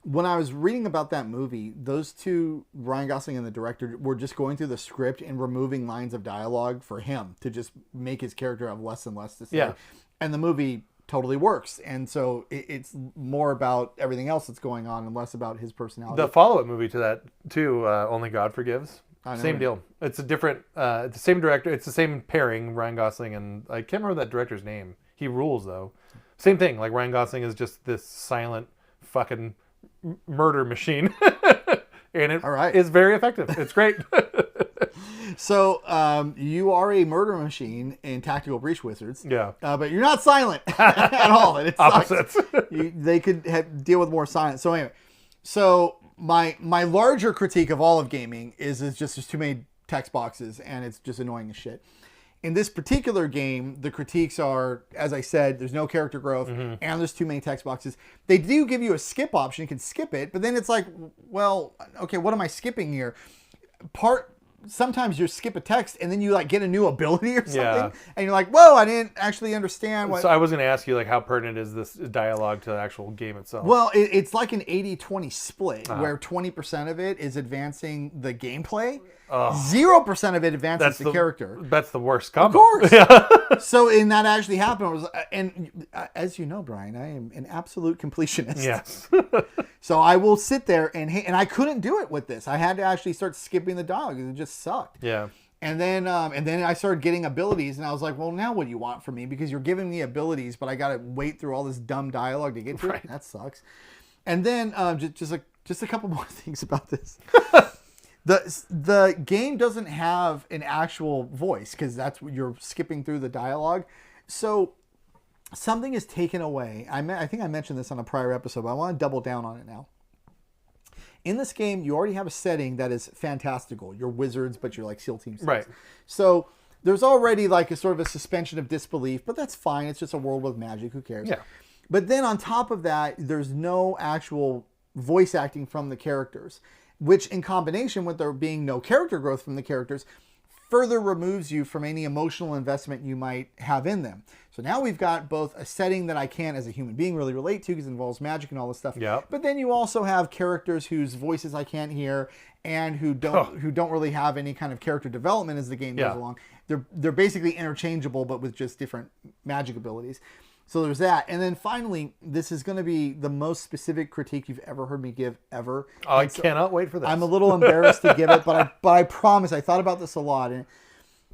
When I was reading about that movie, those two, Ryan Gosling and the director, were just going through the script and removing lines of dialogue for him to just make his character have less and less to say. Yeah. And the movie totally works. And so it's more about everything else that's going on and less about his personality. The follow-up movie to that, too, Only God Forgives. Same deal. It's a different, it's the same director. It's the same pairing, Ryan Gosling, and I can't remember that director's name. He rules, though. Same thing. Like, Ryan Gosling is just this silent fucking murder machine. And it is very effective. It's great. So you are a murder machine in Tactical Breach Wizards. Yeah. But you're not silent at all. And it's opposites. They could deal with more silence. So anyway, my larger critique of all of gaming is just there's too many text boxes and it's just annoying as shit. In this particular game, the critiques are, as I said, there's no character growth and there's too many text boxes. They do give you a skip option. You can skip it, but then it's like, well, okay, what am I skipping here? Sometimes you skip a text and then you like get a new ability or something and you're like, whoa, I didn't actually understand what. So I was going to ask you, like, how pertinent is this dialogue to the actual game itself? Well, it's like an 80-20 split where 20% of it is advancing the gameplay. 0% of it advances the character. That's the worst combo. Of course. Yeah. So, and that actually happened. And as you know, Brian, I am an absolute completionist. Yes. So I will sit there and I couldn't do it with this. I had to actually start skipping the dialogue. It just sucked. Yeah. And then I started getting abilities, and I was like, well, now what do you want from me? Because you're giving me abilities, but I got to wait through all this dumb dialogue to get to it. That sucks. And then just a couple more things about this. The game doesn't have an actual voice because that's what you're skipping through the dialogue. So something is taken away. I think I mentioned this on a prior episode, but I want to double down on it now. In this game, you already have a setting that is fantastical. You're wizards, but you're like SEAL Team 6. Right. So there's already like a sort of a suspension of disbelief, but that's fine. It's just a world with magic. Who cares? Yeah. But then on top of that, there's no actual voice acting from the characters, which in combination with there being no character growth from the characters further removes you from any emotional investment you might have in them. So now we've got both a setting that I can as a human being really relate to because it involves magic and all this stuff. Yep. But then you also have characters whose voices I can't hear and who don't really have any kind of character development as the game goes along. They're basically interchangeable but with just different magic abilities. So there's that. And then finally, this is going to be the most specific critique you've ever heard me give ever. Oh, I cannot wait for this. I'm a little embarrassed to give it, but I promise I thought about this a lot. And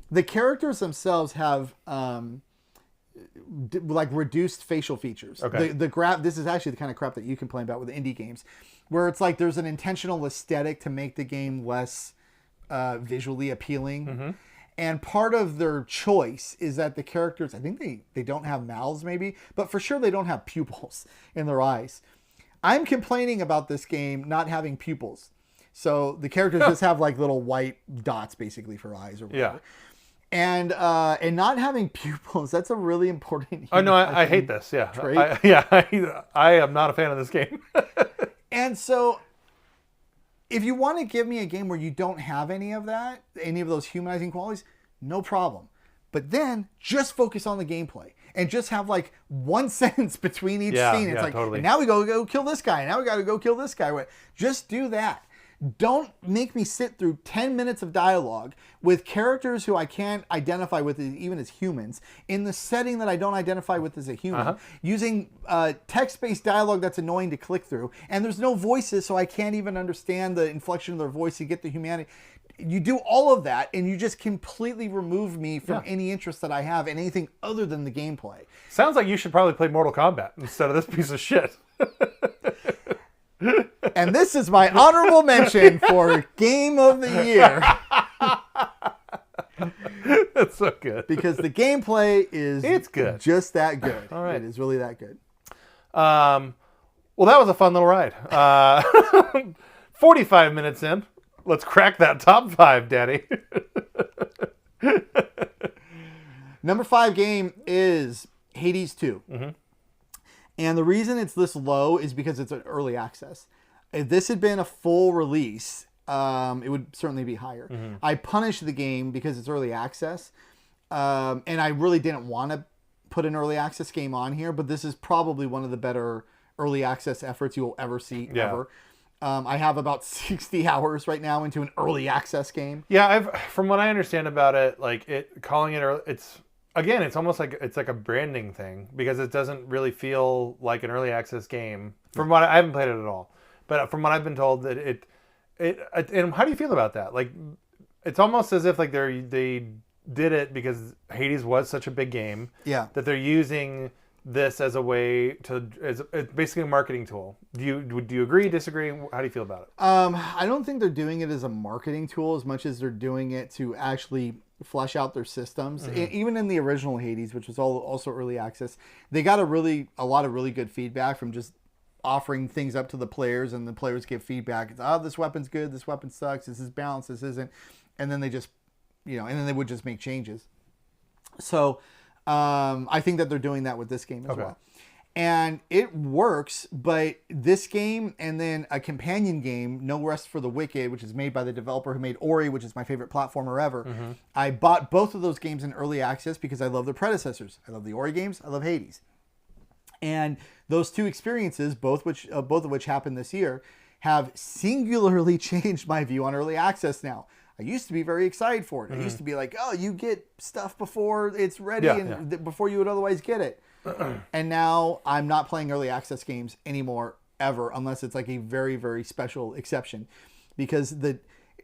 the characters themselves have like reduced facial features. Okay. This is actually the kind of crap that you complain about with indie games, where it's like there's an intentional aesthetic to make the game less visually appealing. Mm-hmm. And part of their choice is that the characters, I think they don't have mouths maybe, but for sure they don't have pupils in their eyes. I'm complaining about this game not having pupils. So the characters just have like little white dots basically for eyes or whatever. Yeah. And not having pupils, that's a really important. Oh no, I hate this. Yeah. I am not a fan of this game. And so if you want to give me a game where you don't have any of those humanizing qualities, no problem. But then just focus on the gameplay. and just have like one sentence between each scene. It's like, totally. And now we go kill this guy. Now we got to go kill this guy. Just do that. Don't make me sit through 10 minutes of dialogue with characters who I can't identify with even as humans in the setting that I don't identify with as a human, using text-based dialogue that's annoying to click through, and there's no voices, so I can't even understand the inflection of their voice to get the humanity. You do all of that, and you just completely remove me from any interest that I have in anything other than the gameplay. Sounds like you should probably play Mortal Kombat instead of this piece of shit. And this is my honorable mention for Game of the Year. That's so good. Because the gameplay is good. Just that good. All right. It is really that good. Well, that was a fun little ride. 45 minutes in. Let's crack that top 5, Daddy. Number 5 game is Hades 2. Mm-hmm. And the reason it's this low is because it's an early access. If this had been a full release, it would certainly be higher. Mm-hmm. I punished the game because it's early access. And I really didn't want to put an early access game on here, but this is probably one of the better early access efforts you will ever see, ever. I have about 60 hours right now into an early access game. Yeah, from what I understand about it, like calling it early, it's almost like it's like a branding thing because it doesn't really feel like an early access game. From what I haven't played it at all, but from what I've been told, that it and how do you feel about that? Like, it's almost as if like they did it because Hades was such a big game. Yeah. That they're using this as a way it's basically a marketing tool. Do you agree, disagree? How do you feel about it? I don't think they're doing it as a marketing tool as much as they're doing it to actually flesh out their systems. Mm-hmm. Even in the original Hades, which was also early access, they got a lot of really good feedback from just offering things up to the players, and the players give feedback. It's, this weapon's good, this weapon sucks, this is balanced, this isn't. And then they just, and then they would just make changes. So I think that they're doing that with this game as well. And it works, but this game and then a companion game, No Rest for the Wicked, which is made by the developer who made Ori, which is my favorite platformer ever. Mm-hmm. I bought both of those games in early access because I love their predecessors. I love the Ori games. I love Hades. And those two experiences, both of which happened this year, have singularly changed my view on early access now. I used to be very excited for it. I used to be like, you get stuff before it's ready before you would otherwise get it. And now I'm not playing early access games anymore, ever, unless it's like a very, very special exception. Because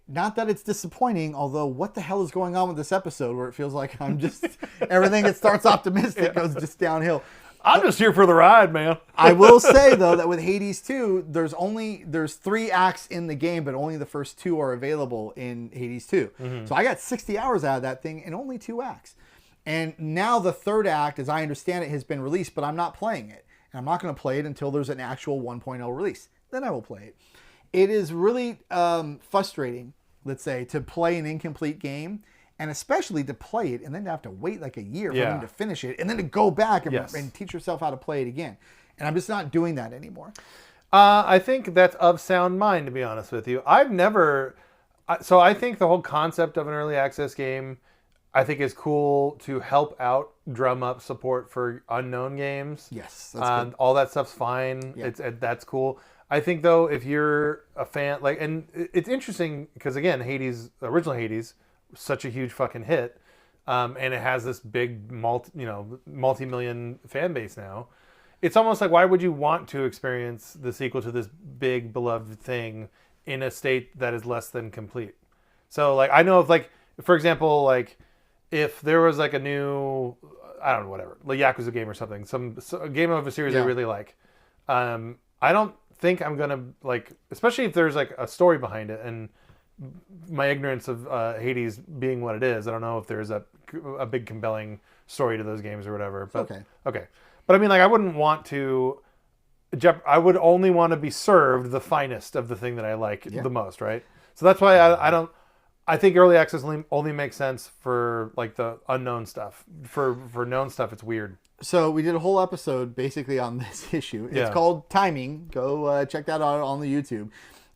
not that it's disappointing, although what the hell is going on with this episode where it feels like I'm just, everything that starts optimistic goes just downhill. I'm just here for the ride, man. I will say, though, that with Hades 2, there's 3 acts in the game, but only the first 2 are available in Hades 2. Mm-hmm. So I got 60 hours out of that thing in only 2 acts. And now the 3rd act, as I understand it, has been released, but I'm not playing it. And I'm not going to play it until there's an actual 1.0 release. Then I will play it. It is really frustrating, let's say, to play an incomplete game, and especially to play it and then to have to wait like a year for them to finish it, and then to go back and teach yourself how to play it again. And I'm just not doing that anymore. I think that's of sound mind, to be honest with you. I think the whole concept of an early access game, I think, is cool to help out, drum up support for unknown games. Yes, that's good. All that stuff's fine. Yeah. That's cool. I think, though, if you're a fan, and it's interesting because, again, original Hades, such a huge fucking hit, and it has this big multi-million fan base now. It's almost like, why would you want to experience the sequel to this big beloved thing in a state that is less than complete? So, I know if, for example, if there was a new, I don't know, whatever, Yakuza game or something, a game of a series I really like, I don't think I'm gonna especially if there's a story behind it, and my ignorance of Hades being what it is, I don't know if there's a big compelling story to those games or whatever. But okay. But I mean, I wouldn't want to. I would only want to be served the finest of the thing that I like the most, right? So that's why I don't. I think early access only makes sense for the unknown stuff. For known stuff, it's weird. So we did a whole episode basically on this issue. It's called Timing. Go check that out on the YouTube.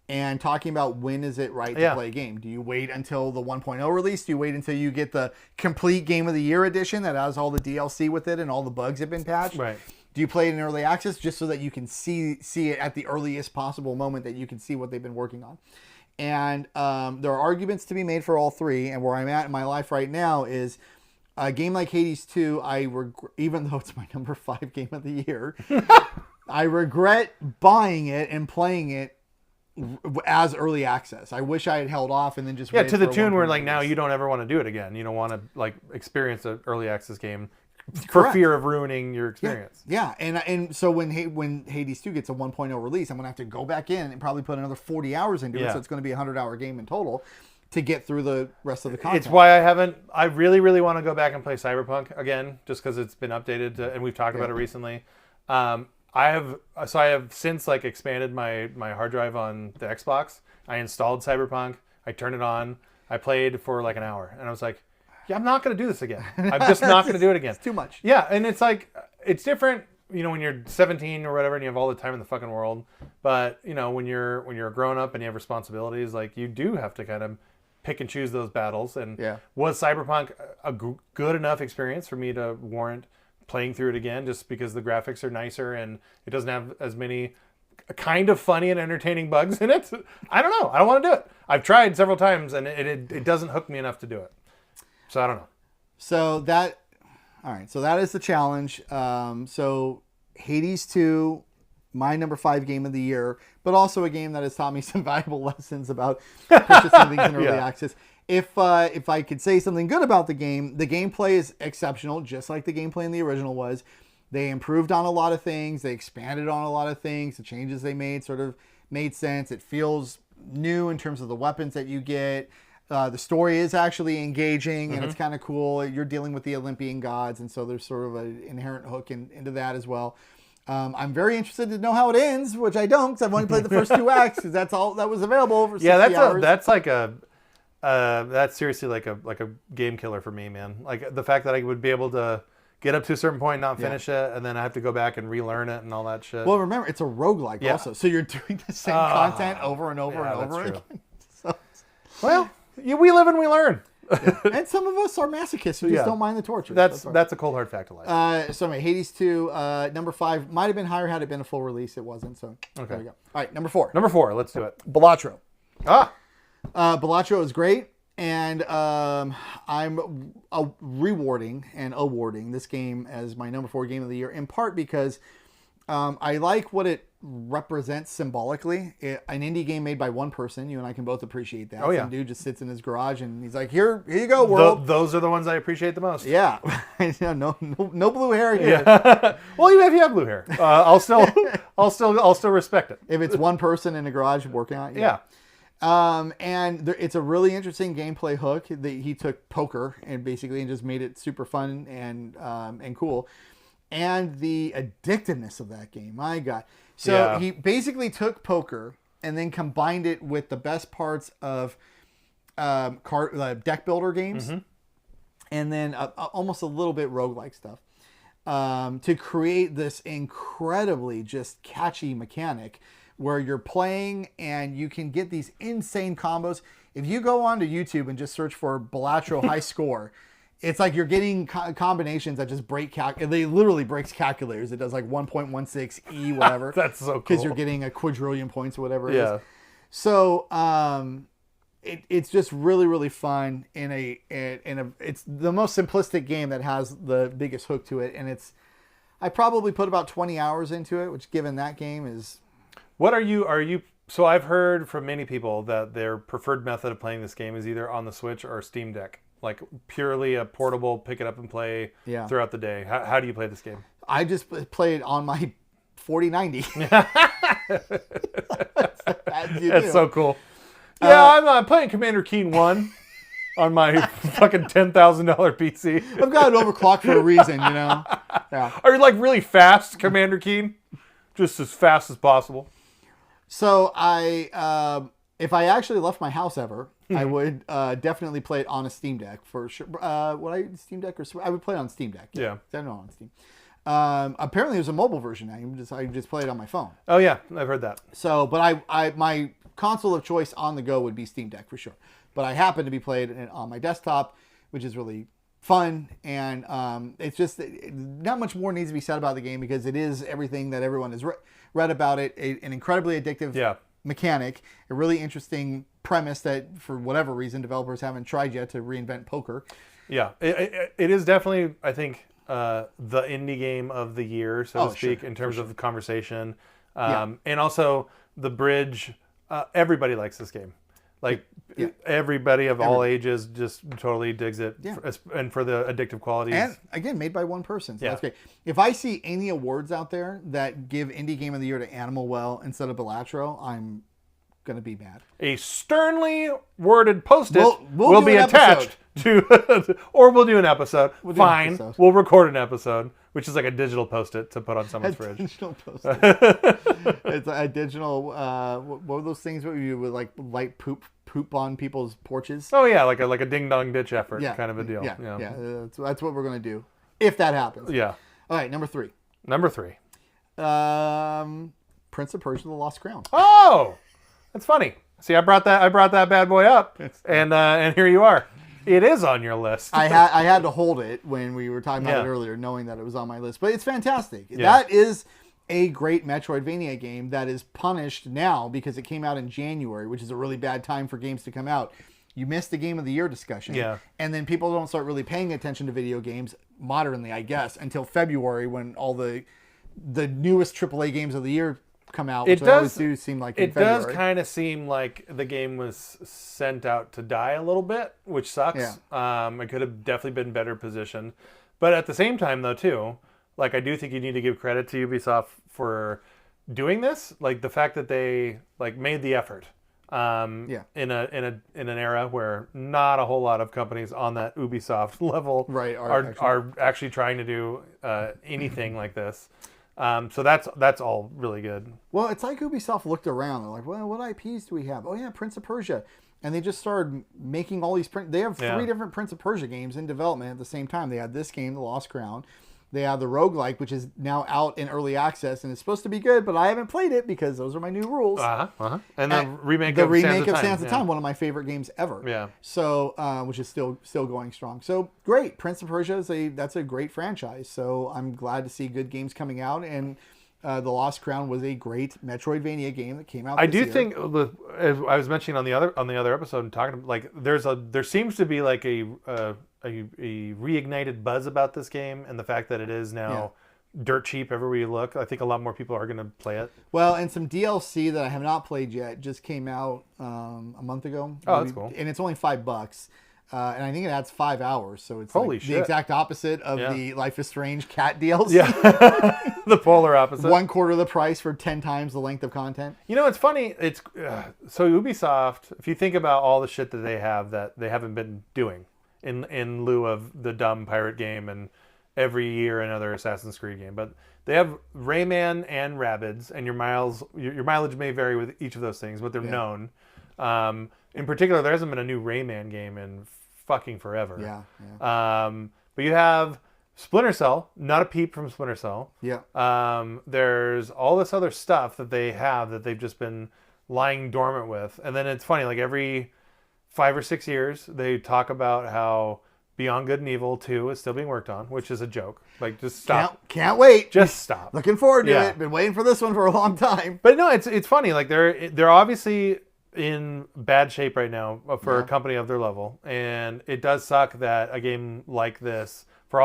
and talking about when is it right to play a game. Do you wait until the 1.0 release? Do you wait until you get the complete Game of the Year edition that has all the DLC with it and all the bugs have been patched? Right. Do you play it in early access just so that you can see it at the earliest possible moment that you can see what they've been working on? And there are arguments to be made for all three. And where I'm at in my life right now is a game like Hades 2, even though it's my number 5 game of the year, I regret buying it and playing it as early access. I wish I had held off and then just to the tune where like now you don't ever want to do it again. You don't want to like experience an early access game for fear of ruining your experience. Yeah. And so when Hades 2 gets a 1.0 release, I'm gonna have to go back in and probably put another 40 hours into it. So it's gonna be a 100-hour game in total to get through the rest of the content. It's why I really, really want to go back and play Cyberpunk again, just because it's been updated and we've talked about it recently. I have since like expanded my hard drive on the Xbox. I installed Cyberpunk. I turned it on. I played for like an hour, and I was like, "Yeah, I'm not going to do this again. I'm just not going to do it again. It's too much." Yeah, and it's like it's different, when you're 17 or whatever, and you have all the time in the fucking world. But when you're a grown up and you have responsibilities, like you do have to kind of pick and choose those battles. And was Cyberpunk a good enough experience for me to warrant playing through it again, just because the graphics are nicer and it doesn't have as many kind of funny and entertaining bugs in it? I don't know. I don't want to do it. I've tried several times and it doesn't hook me enough to do it. So I don't know. So that is the challenge. So Hades 2, my number 5 game of the year, but also a game that has taught me some valuable lessons about purchasing things in early access. If I could say something good about the gameplay is exceptional, just like the gameplay in the original was. They improved on a lot of things. They expanded on a lot of things. The changes they made sort of made sense. It feels new in terms of the weapons that you get. The story is actually engaging, and it's kind of cool. You're dealing with the Olympian gods, and so there's sort of an inherent hook into that as well. I'm very interested to know how it ends, which I don't, because I've only played the first 2 acts, because that's all that was available for 60 hours. That's like that's seriously like a game killer for me, man. Like the fact that I would be able to get up to a certain point, not finish it, and then I have to go back and relearn it and all that shit. Well, remember, it's a roguelike also, so you're doing the same content over and over and over again. Well, we live and we learn. And some of us are masochists who just don't mind the torture. That's a cold hard fact of life. So anyway, Hades 2, number 5, might have been higher had it been a full release. It wasn't, so there we go. All right, number 4. Number 4, let's do it. Balatro. Balatro is great, and I'm rewarding and awarding this game as my number 4 game of the year, in part because I like what it represents symbolically. An indie game made by one person. You and I can both appreciate that. Some dude just sits in his garage and he's like, here you go, world. Those are the ones I appreciate the most. Yeah. no blue hair here. Yeah. Well, even if you have blue hair, I'll still respect it. If it's one person in a garage working on it. Yeah. And it's a really interesting gameplay hook. He took poker and just made it super fun and cool. And the addictiveness of that game, my God. So he basically took poker and then combined it with the best parts of deck builder games, and then almost a little bit roguelike stuff, to create this incredibly just catchy mechanic where you're playing and you can get these insane combos. If you go onto YouTube and just search for Balatro high score, it's like you're getting combinations that just break they literally breaks calculators. It does like 1.16 E whatever. That's so cool. Because you're getting a quadrillion points or whatever it is. So it's just really, really fun it's the most simplistic game that has the biggest hook to it. And I probably put about 20 hours into it, which given that game is... What are you... So I've heard from many people that their preferred method of playing this game is either on the Switch or Steam Deck. Like purely a portable, pick it up and play throughout the day. How do you play this game? I just play it on my 4090. That's so cool. Yeah, I'm playing Commander Keen 1 on my fucking $10,000 PC. I've got it overclocked for a reason, Yeah. Are you like really fast, Commander Keen? Just as fast as possible. So if I actually left my house ever, I would definitely play it on a Steam Deck for sure. Steam Deck or I would play it on Steam Deck. Yeah. I don't know on Steam. Apparently there's a mobile version now. I just play it on my phone. Oh yeah, I've heard that. So, but my console of choice on the go would be Steam Deck for sure. But I happen to be playing it on my desktop, which is really fun. And it's just not much more needs to be said about the game because it is everything that everyone has read about it. An incredibly addictive mechanic, a really interesting premise that for whatever reason developers haven't tried yet to reinvent poker. Yeah, it is definitely, I think, the indie game of the year, so to speak, in terms of the conversation. And also the bridge. Everybody likes this game. Like everybody of all ages just totally digs it. Yeah. And for the addictive qualities. And again, made by one person. So that's great. If I see any awards out there that give indie game of the year to Animal Well instead of Balatro, I'm going to be mad. A sternly worded post-it will be attached to, or we'll do an episode. Fine. We'll record an episode, which is like a digital post-it to put on someone's fridge. Digital post-it. It's a digital, what were those things where you would like light poop on people's porches? Oh yeah, like a ding-dong ditch effort kind of a deal. Yeah. That's what we're going to do. If that happens. Yeah. All right, number 3. Prince of Persia: The Lost Crown. Oh! That's funny. See, I brought that bad boy up, and here you are. It is on your list. I had to hold it when we were talking about it earlier, knowing that it was on my list. But it's fantastic. Yeah. That is a great Metroidvania game that is punished now because it came out in January, which is a really bad time for games to come out. You missed the Game of the Year discussion. Yeah. And then people don't start really paying attention to video games modernly, I guess, until February when all the newest AAA games of the year come out, which do seem like it does kind of seem like the game was sent out to die a little bit, which sucks. It could have definitely been better positioned, but at the same time though too, like I do think you need to give credit to Ubisoft for doing this, like the fact that they like made the effort in an era where not a whole lot of companies on that Ubisoft level are actually trying to do anything like this. So that's all really good. Well, it's like Ubisoft looked around. They're like, well, what IPs do we have? Oh yeah, Prince of Persia. And they just started making all these They have 3 different Prince of Persia games in development at the same time. They had this game, The Lost Crown. They have the roguelike, which is now out in early access and it's supposed to be good, but I haven't played it because those are my new rules. And the remake of Sands of Time, one of my favorite games ever. Yeah. So, which is still going strong. So great, Prince of Persia that's a great franchise. So I'm glad to see good games coming out, and The Lost Crown was a great Metroidvania game that came out. I do think, as I was mentioning on the other episode, and talking like there seems to be like a reignited buzz about this game, and the fact that it is now dirt cheap everywhere you look. I think a lot more people are going to play it. Well, and some DLC that I have not played yet just came out a month ago. Oh, that's cool. And it's only $5. And I think it adds 5 hours, so it's the exact opposite of the Life is Strange cat DLC. Yeah, the polar opposite. 1/4 the price for 10 times the length of content. You know, it's funny. It's so Ubisoft. If you think about all the shit that they have that they haven't been doing in lieu of the dumb pirate game and every year another Assassin's Creed game, but they have Rayman and Rabbids, and your mileage may vary with each of those things, but they're known. In particular, there hasn't been a new Rayman game in fucking forever. Yeah. But you have Splinter Cell, not a peep from Splinter Cell. Yeah. There's all this other stuff that they have that they've just been lying dormant with. And then it's funny, like every 5 or 6 years, they talk about how Beyond Good and Evil 2 is still being worked on, which is a joke. Like, just stop. Can't wait. Just stop. Looking forward to it. Been waiting for this one for a long time. But no, it's funny. Like, they're obviously in bad shape right now for a company of their level, and it does suck that a game like this, by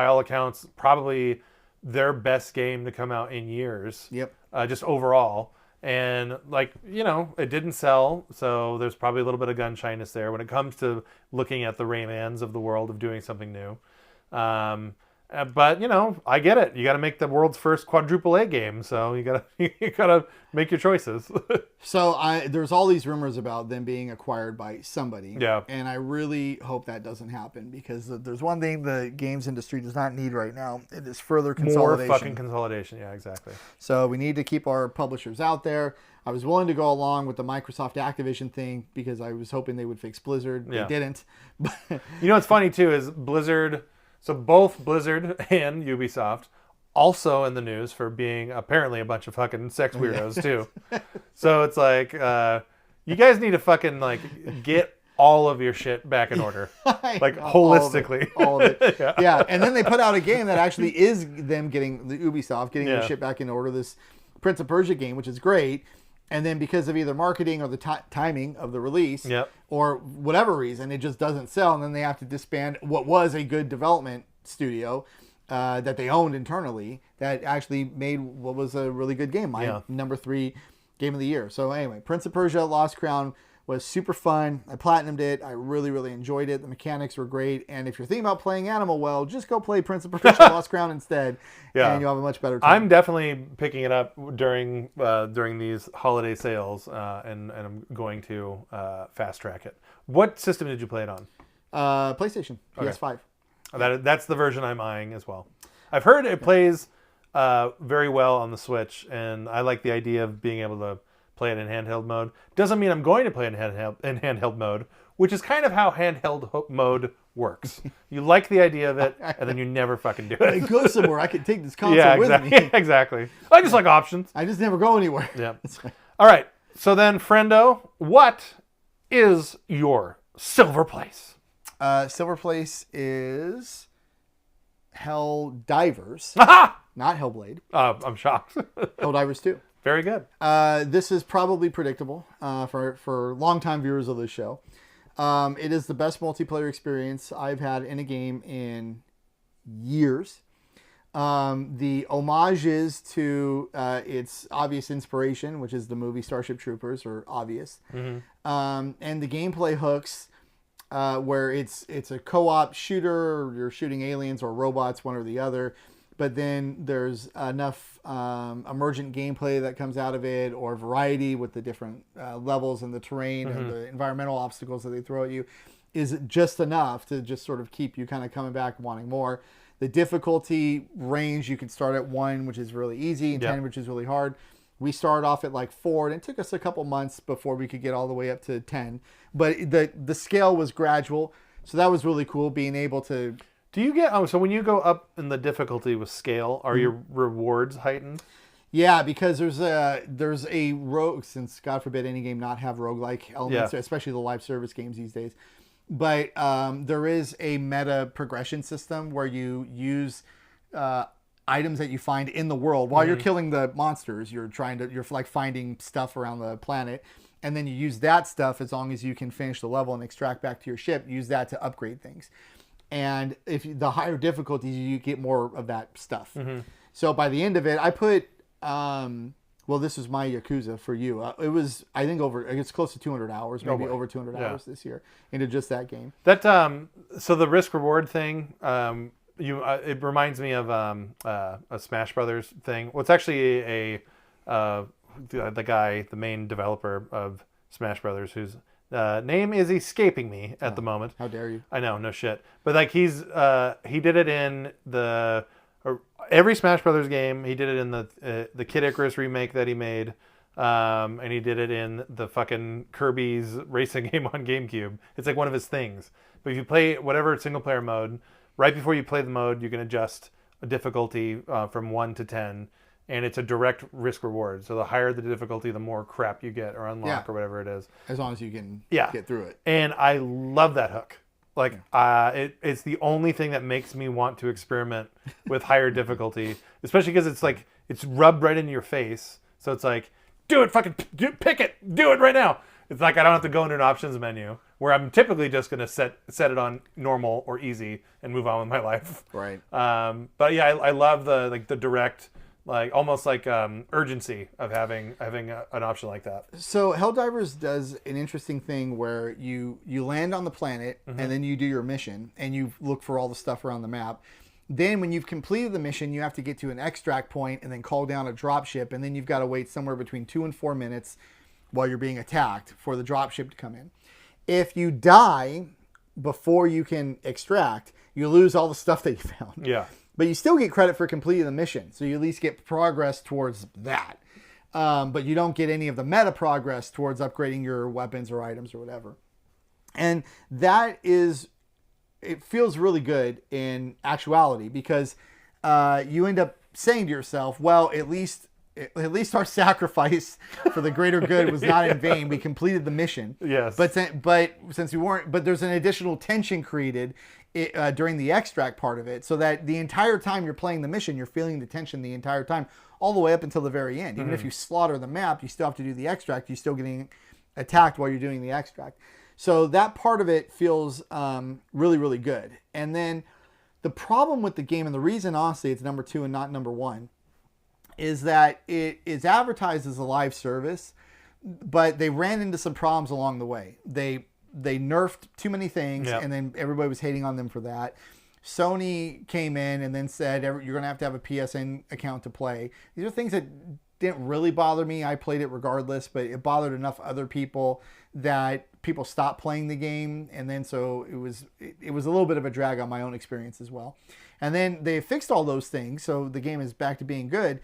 all accounts, probably their best game to come out in years. Yep. Just overall. And like, you know, it didn't sell, so there's probably a little bit of gun shyness there when it comes to looking at the Raymans of the world of doing something new. But you know, I get it. You got to make the world's first quadruple A game, so you gotta make your choices. So there's all these rumors about them being acquired by somebody. Yeah. And I really hope that doesn't happen, because there's one thing the games industry does not need right now. It is further consolidation. More fucking consolidation. Yeah, exactly. So we need to keep our publishers out there. I was willing to go along with the Microsoft Activision thing because I was hoping they would fix Blizzard. They didn't. You know what's funny too is Blizzard. So both Blizzard and Ubisoft also in the news for being apparently a bunch of fucking sex weirdos too. So it's like, you guys need to fucking like get all of your shit back in order, like holistically. All of it. Yeah. And then they put out a game that actually is them getting the Ubisoft getting their shit back in order. This Prince of Persia game, which is great. And then because of either marketing or the timing of the release, or whatever reason, it just doesn't sell. And then they have to disband what was a good development studio that they owned internally that actually made what was a really good game. My number 3 game of the year. So anyway, Prince of Persia Lost Crown was super fun. I platinumed it. I really, really enjoyed it. The mechanics were great. And if you're thinking about playing Animal Well, just go play Prince of Persia Lost Crown instead. And you'll have a much better time. I'm definitely picking it up during these holiday sales, and I'm going to fast track it. What system did you play it on? PlayStation, PS5. That's the version I'm eyeing as well. I've heard it plays very well on the Switch, and I like the idea of being able to play it in handheld mode. Doesn't mean I'm going to play it in handheld mode, which is kind of how handheld mode works. You like the idea of it, and then you never fucking do it. I go somewhere, I can take this console with me. Exactly. I just like options. I just never go anywhere. Yeah. All right. So then, friendo, what is your silver place? Silver place is Helldivers. Not Hellblade. I'm shocked. Helldivers 2. Very good. This is probably predictable for longtime viewers of this show. It is the best multiplayer experience I've had in a game in years. The homages to its obvious inspiration, which is the movie Starship Troopers, are obvious. And the gameplay hooks, where it's a co-op shooter, you're shooting aliens or robots, one or the other. But then there's enough emergent gameplay that comes out of it, or variety with the different levels and the terrain and the environmental obstacles that they throw at you, is just enough to just sort of keep you kind of coming back wanting more. The difficulty range, you can start at 1, which is really easy, and 10, which is really hard. We started off at like 4, and it took us a couple months before we could get all the way up to 10. But the scale was gradual, so that was really cool, being able to... Do you get so when you go up in the difficulty with scale, are your rewards heightened? Yeah, because there's a rogue, since God forbid any game not have roguelike elements, especially the live service games these days. But there is a meta progression system where you use items that you find in the world while you're killing the monsters. You're like finding stuff around the planet, and then you use that stuff as long as you can finish the level and extract back to your ship. Use that to upgrade things. And the higher difficulties, you get more of that stuff. So by the end of it, I put, this is my Yakuza for you. It was, I think it's close to 200 hours, maybe over 200 hours this year into just that game. That so the risk reward thing, it reminds me of a Smash Brothers thing. Well, it's actually the main developer of Smash Brothers, who's name is escaping me at the moment. How dare you? I know, no shit. But like he did it in every Smash Brothers game. He did it in the Kid Icarus remake that he made, and he did it in the fucking Kirby's racing game on GameCube. It's like one of his things. But if you play whatever single player mode, right before you play the mode, you can adjust a difficulty from 1 to 10. And it's a direct risk reward. So the higher the difficulty, the more crap you get or unlock or whatever it is. As long as you can get through it. And I love that hook. Like, it's the only thing that makes me want to experiment with higher difficulty. Especially because it's like, it's rubbed right into your face. So it's like, do it, fucking pick it. Do it right now. It's like I don't have to go into an options menu where I'm typically just going to set it on normal or easy and move on with my life. Right. But yeah, I love the direct... like almost like urgency of having an option like that. So Helldivers does an interesting thing where you land on the planet and then you do your mission and you look for all the stuff around the map. Then when you've completed the mission, you have to get to an extract point and then call down a dropship, and then you've got to wait somewhere between 2 and 4 minutes while you're being attacked for the dropship to come in. If you die before you can extract, you lose all the stuff that you found. Yeah. But you still get credit for completing the mission. So you at least get progress towards that. But you don't get any of the meta progress towards upgrading your weapons or items or whatever. And it feels really good in actuality because you end up saying to yourself, well, at least our sacrifice for the greater good was not in vain. We completed the mission. Yes. But since we weren't, but there's an additional tension created during the extract part of it, so that the entire time you're playing the mission, you're feeling the tension the entire time, all the way up until the very end. Even if you slaughter the map, you still have to do the extract. You're still getting attacked while you're doing the extract. So that part of it feels really, really good. And then the problem with the game, and the reason honestly it's number 2 and not number 1, is that it is advertised as a live service, but they ran into some problems along the way. They nerfed too many things, and then everybody was hating on them for that. Sony came in and then said, you're going to have a PSN account to play. These are things that didn't really bother me. I played it regardless, but it bothered enough other people that people stopped playing the game. And then so it was a little bit of a drag on my own experience as well. And then they fixed all those things, so the game is back to being good.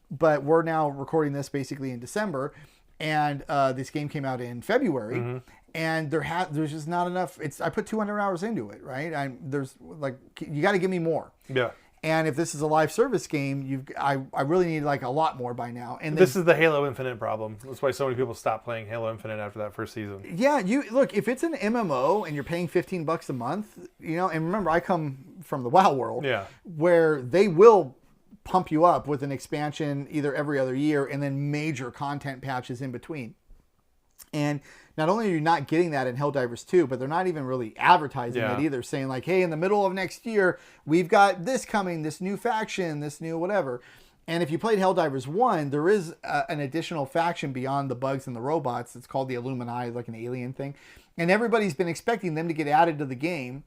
But we're now recording this basically in December, and this game came out in February, and there's just not enough. I put 200 hours into it, right? You got to give me more. Yeah. And if this is a live service game, I really need like a lot more by now. And this is the Halo Infinite problem. That's why so many people stopped playing Halo Infinite after that first season. Yeah, look, if it's an MMO and you're paying $15 a month, and remember I come from the WoW world, where they will pump you up with an expansion either every other year and then major content patches in between. And not only are you not getting that in Helldivers 2, but they're not even really advertising it either, saying like, hey, in the middle of next year, we've got this coming, this new faction, this new whatever. And if you played Helldivers 1, there is an additional faction beyond the bugs and the robots. It's called the Illuminati, like an alien thing. And everybody's been expecting them to get added to the game.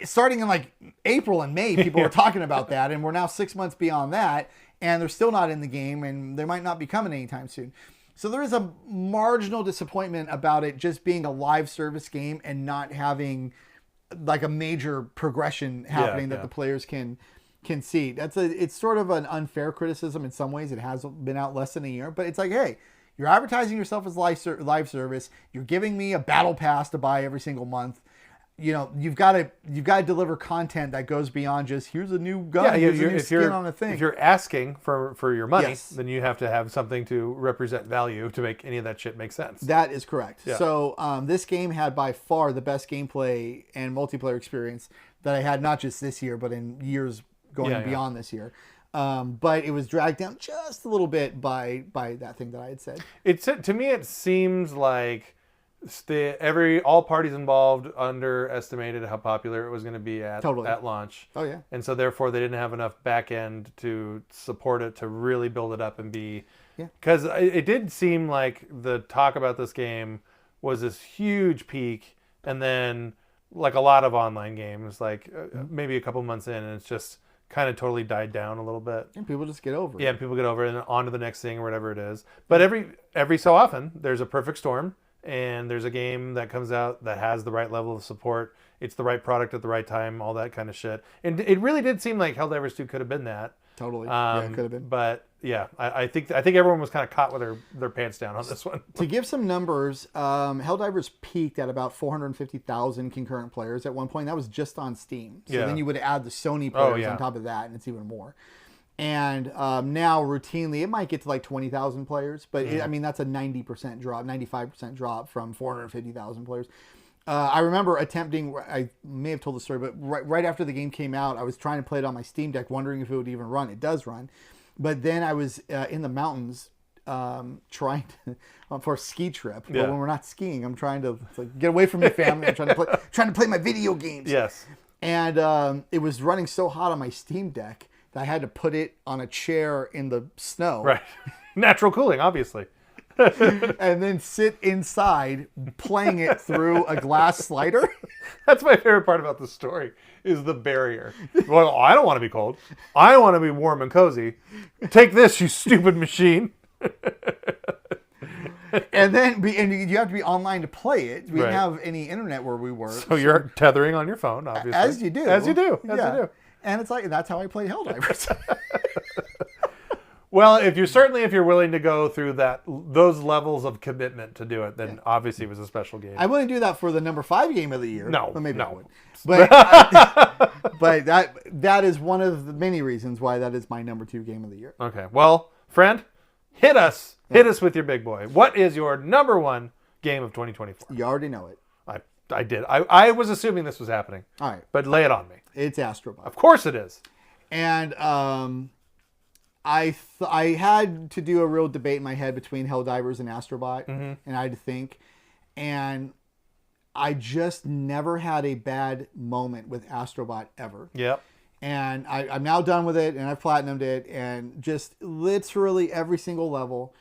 Starting in like April and May, people were talking about that, and we're now 6 months beyond that, and they're still not in the game, and they might not be coming anytime soon. So there is a marginal disappointment about it just being a live service game and not having like a major progression happening that the players can see. It's sort of an unfair criticism in some ways. It has been out less than a year, but it's like, hey, you're advertising yourself as live service. You're giving me a battle pass to buy every single month. You've got to deliver content that goes beyond just here's a new gun, here's a new skin on a thing. If you're asking for your money, then you have to have something to represent value to make any of that shit make sense. That is correct. Yeah. So this game had by far the best gameplay and multiplayer experience that I had, not just this year, but in years going beyond this year. But it was dragged down just a little bit by that thing that I had said. To me, it seems like all parties involved underestimated how popular it was going to be at launch. Oh yeah. And so therefore they didn't have enough back end to support it, to really build it up and be, because it did seem like the talk about this game was this huge peak, and then like a lot of online games, like maybe a couple months in, and it's just kind of totally died down a little bit. And people just get over it. Yeah, people get over it and on to the next thing or whatever it is. But every so often there's a perfect storm. And there's a game that comes out that has the right level of support. It's the right product at the right time, all that kind of shit. And it really did seem like Helldivers 2 could have been that. Totally. Yeah, it could have been. But yeah, I think everyone was kind of caught with their pants down on this one. To give some numbers, Helldivers peaked at about 450,000 concurrent players at one point. That was just on Steam. So then you would add the Sony players on top of that, and it's even more. And now routinely, it might get to like 20,000 players, but that's a 90% drop, 95% drop from 450,000 players. I remember attempting, I may have told the story, but right after the game came out, I was trying to play it on my Steam Deck, wondering if it would even run. It does run. But then I was in the mountains trying to, for a ski trip. But when we're not skiing, I'm trying to get away from my family. I'm trying to play my video games. Yes. And it was running so hot on my Steam Deck that I had to put it on a chair in the snow. Right. Natural cooling, obviously. And then sit inside playing it through a glass slider. That's my favorite part about the story, is the barrier. Well, I don't want to be cold. I want to be warm and cozy. Take this, you stupid machine. And you have to be online to play it. We didn't have any internet where we were. So you're tethering on your phone, obviously. As you do. As you do. And it's like, that's how I played Helldivers. Well, if you're willing to go through those levels of commitment to do it, then obviously it was a special game. I wouldn't do that for the number 5 game of the year. No, well, maybe no. I would. But that is one of the many reasons why that is my number 2 game of the year. Okay. Well, friend, hit us with your big boy. What is your number 1 game of 2024? You already know it. I did. I was assuming this was happening. All right. But lay it on me. It's Astrobot. Of course it is. And I had to do a real debate in my head between Helldivers and Astrobot, and I had to think, and I just never had a bad moment with Astrobot ever. Yep. And I'm now done with it, and I've platinumed it, and just literally every single level,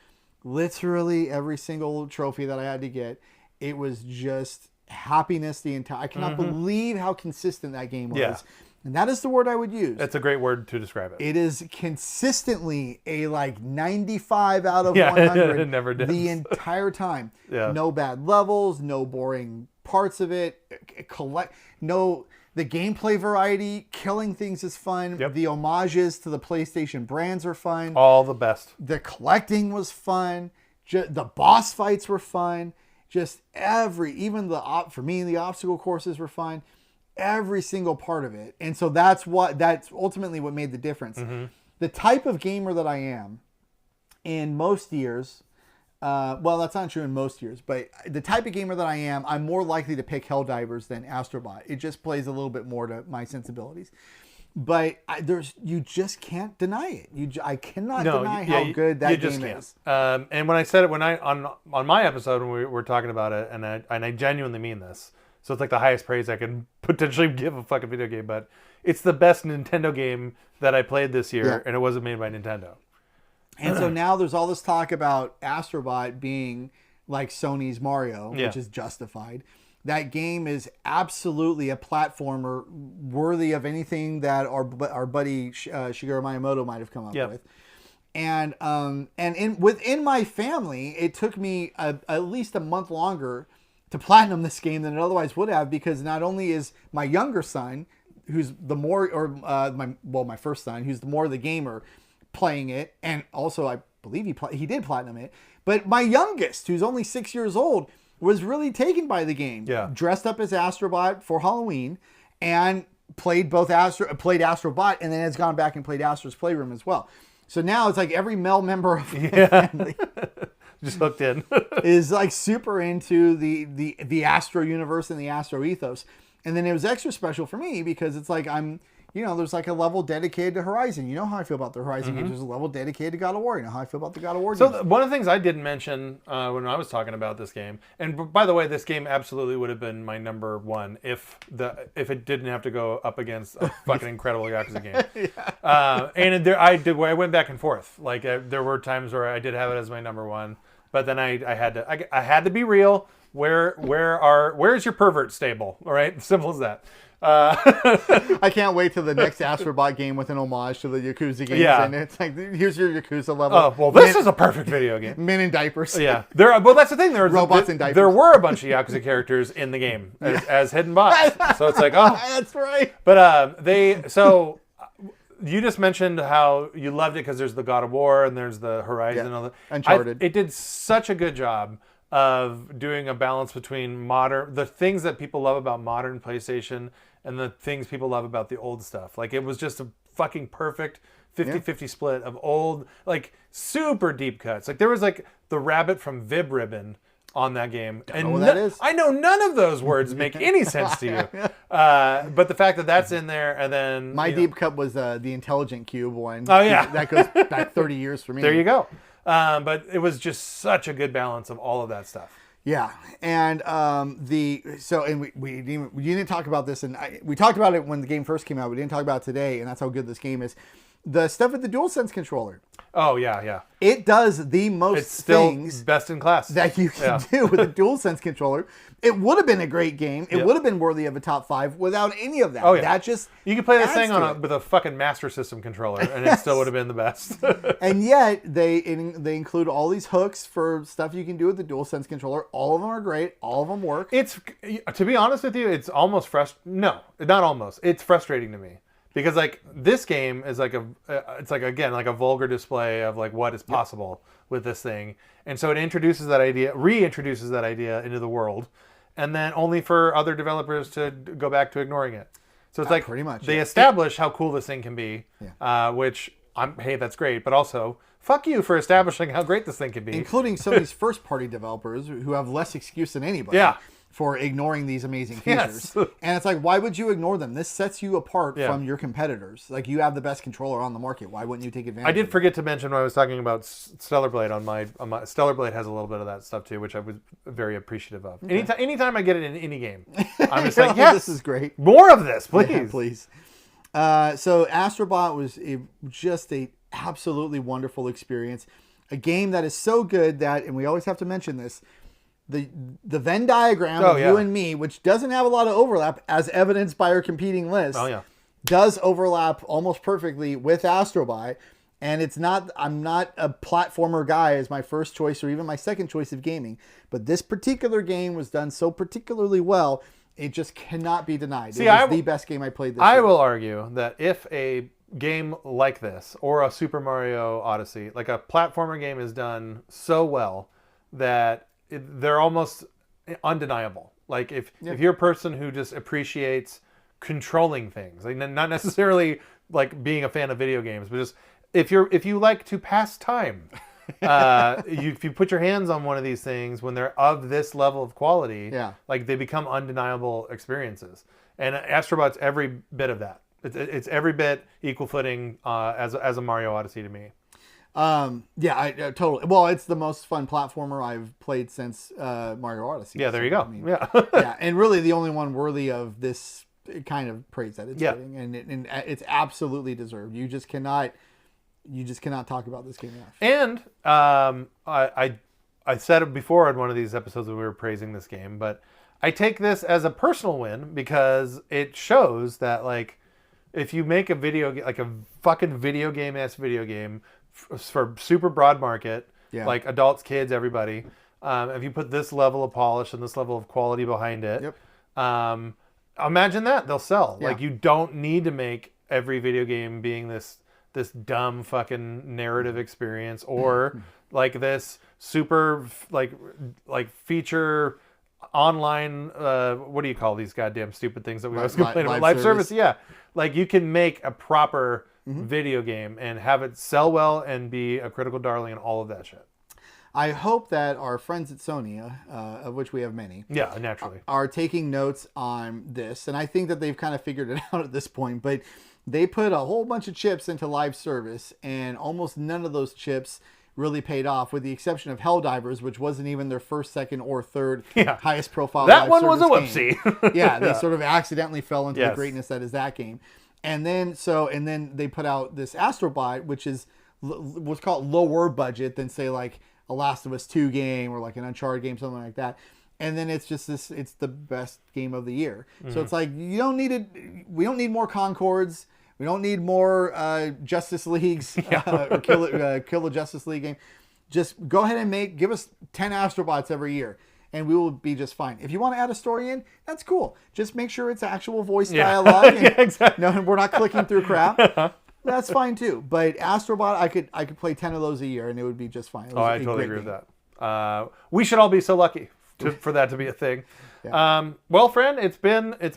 literally every single trophy that I had to get, it was just happiness the entire. I cannot believe how consistent that game was. Yeah. And that is the word I would use. That's a great word to describe it. It is consistently a 95 out of 100 it never dips. the entire time. Yeah. No bad levels, no boring parts of it. The gameplay variety, killing things is fun. Yep. The homages to the PlayStation brands are fun. All the best. The collecting was fun. The boss fights were fun. Just even for me, the obstacle courses were fun. Every single part of it. And so that's ultimately what made the difference. The type of gamer that I am in most years, well, that's not true in most years, but the type of gamer that I am, I'm more likely to pick Helldivers than Astrobot. It just plays a little bit more to my sensibilities. But you just can't deny it. I cannot deny how good that game is. And when I said it, on my episode when we were talking about it, and I genuinely mean this. So it's like the highest praise I can potentially give a fucking video game, but it's the best Nintendo game that I played this year, and it wasn't made by Nintendo. And so now there's all this talk about Astrobot being like Sony's Mario, which is justified. That game is absolutely a platformer worthy of anything that our buddy Shigeru Miyamoto might have come up with. And within my family, it took me at least a month longer to platinum this game than it otherwise would have, because not only is my younger son, who's my first son, who's the more the gamer, playing it, and also I believe he did platinum it, but my youngest, who's only 6 years old, was really taken by the game. Yeah. Dressed up as Astrobot for Halloween, and played Astrobot, and then has gone back and played Astro's Playroom as well. So now it's like every male member of the family just hooked in is like super into the Astro universe and the Astro ethos. And then it was extra special for me because it's like there's like a level dedicated to Horizon. You know how I feel about the Horizon games. There's a level dedicated to God of War. You know how I feel about the God of War games. So one of the things I didn't mention when I was talking about this game, and by the way, this game absolutely would have been my number 1 if it didn't have to go up against a fucking incredible Yakuza game. I went back and forth. Like there were times where I did have it as my number 1, but then I had to be real. Where's your pervert stable? All right, simple as that. I can't wait till the next Astrobot game with an homage to the Yakuza games. Yeah. And it's like, here's your Yakuza level. Oh, well, this is a perfect video game. Men in diapers. Yeah. Well, that's the thing. Robots in diapers. There were a bunch of Yakuza characters in the game as hidden bots. So it's like, oh. That's right. But you just mentioned how you loved it because there's the God of War and there's the Horizon and all that. Uncharted. It did such a good job of doing a balance between the things that people love about modern PlayStation and the things people love about the old stuff. Like, it was just a fucking perfect 50-50 split of old, like, super deep cuts. Like, there was, like, the rabbit from Vib Ribbon on that game. Don't know what that is. I know none of those words make any sense to you. But the fact that that's in there, and then... My deep cut was the Intelligent Cube one. Oh, yeah. That goes back 30 years for me. There you go. But it was just such a good balance of all of that stuff. Yeah, and we didn't talk about this, and we talked about it when the game first came out. We didn't talk about it today, and that's how good this game is. The stuff with the DualSense controller. Oh yeah. It does the most things best in class that you can do with a DualSense controller. It would have been a great game. It would have been worthy of a top 5 without any of that. Oh, yeah. That just you could play this thing with a fucking Master System controller, and it still would have been the best. And yet they include all these hooks for stuff you can do with the DualSense controller. All of them are great. All of them work. It's, to be honest with you, it's almost frustrating. No, not almost. It's frustrating to me Because like this game is like it's like again like a vulgar display of like what is possible with this thing, and so it reintroduces that idea into the world, and then only for other developers to go back to ignoring it. So it's like pretty much they establish how cool this thing can be, which hey, that's great, but also fuck you for establishing how great this thing can be, including some of these first-party developers who have less excuse than anybody. For ignoring these amazing features. And it's like, why would you ignore them? This sets you apart from your competitors. Like, you have the best controller on the market. Why wouldn't you take advantage I did of forget to mention when I was talking about Stellar Blade on my Stellar Blade has a little bit of that stuff too, which I was very appreciative of. Okay. Anytime I get it in any game, I'm just like, yes, this is great. More of this, please. Yeah, please. So Astrobot was just a absolutely wonderful experience. A game that is so good that, and we always have to mention this, the Venn diagram of you and me, which doesn't have a lot of overlap, as evidenced by our competing list, does overlap almost perfectly with Astrobot. And it's not, I'm not a platformer guy as my first choice or even my second choice of gaming. But this particular game was done so particularly well, it just cannot be denied. See, it was the best game I played this year. I will argue that if a game like this, or a Super Mario Odyssey, like a platformer game, is done so well that they're almost undeniable. Like if you're a person who just appreciates controlling things, like not necessarily like being a fan of video games, but just if you like to pass time, if you put your hands on one of these things when they're of this level of quality, like they become undeniable experiences. And Astrobot's every bit of that. It's every bit equal footing as a Mario Odyssey to me. I totally. Well, it's the most fun platformer I've played since Mario Odyssey. Yeah, there you go. I mean, yeah, and really the only one worthy of this kind of praise that it's getting, and it's absolutely deserved. You just cannot talk about this game enough. And I said it before in one of these episodes when we were praising this game, but I take this as a personal win because it shows that like if you make a like a fucking video game for super broad market, like adults, kids, everybody, if you put this level of polish and this level of quality behind it, imagine that they'll sell. Like you don't need to make every video game being this dumb fucking narrative experience or like this super like feature online what do you call these goddamn stupid things that we always complain about? Live service. Like you can make a proper video game and have it sell well and be a critical darling and all of that shit. I hope that our friends at Sony, of which we have many, naturally, are taking notes on this. And I think that they've kind of figured it out at this point. But they put a whole bunch of chips into live service, and almost none of those chips really paid off, with the exception of Helldivers, which wasn't even their first, second, or third highest profile. That one was a whoopsie. They sort of accidentally fell into the greatness that is that game. And then they put out this Astrobot, which is what's called lower budget than say like a Last of Us 2 game or like an Uncharted game, something like that. And then it's just this, it's the best game of the year. So it's like, we don't need more Concords. We don't need more Justice Leagues or kill a Justice League game. Just go ahead and give us 10 Astrobots every year, and we will be just fine. If you want to add a story in, that's cool. Just make sure it's actual voice dialogue. And, exactly. No, we're not clicking through crap. That's fine too. But Astrobot, I could play 10 of those a year, and it would be just fine. I totally agree with that. We should all be so lucky for that to be a thing. Well, friend, it's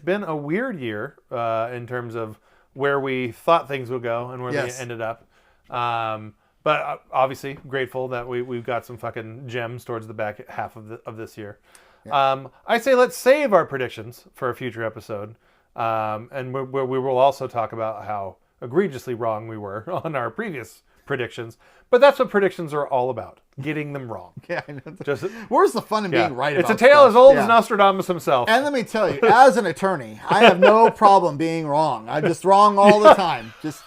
been a weird year in terms of where we thought things would go and where they ended up. But obviously grateful that we've got some fucking gems towards the back half of this year. I say let's save our predictions for a future episode. And where we will also talk about how egregiously wrong we were on our previous predictions. But that's what predictions are all about. Getting them wrong. I know. Where's the fun in being right about It's a tale as old as Nostradamus himself. And let me tell you, as an attorney, I have no problem being wrong. I'm just wrong all the time. Just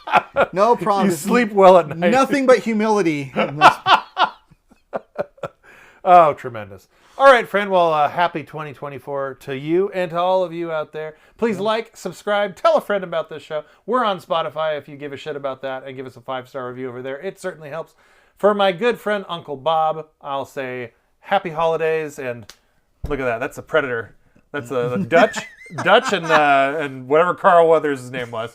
no problem. You sleep well at night. Nothing but humility. Oh, tremendous. All right, friend. Well, happy 2024 to you and to all of you out there. Please like, subscribe, tell a friend about this show. We're on Spotify if you give a shit about that, and give us a 5-star review over there. It certainly helps. For my good friend Uncle Bob, I'll say happy holidays, and look at that. That's a predator. That's a Dutch and whatever Carl Weathers' name was.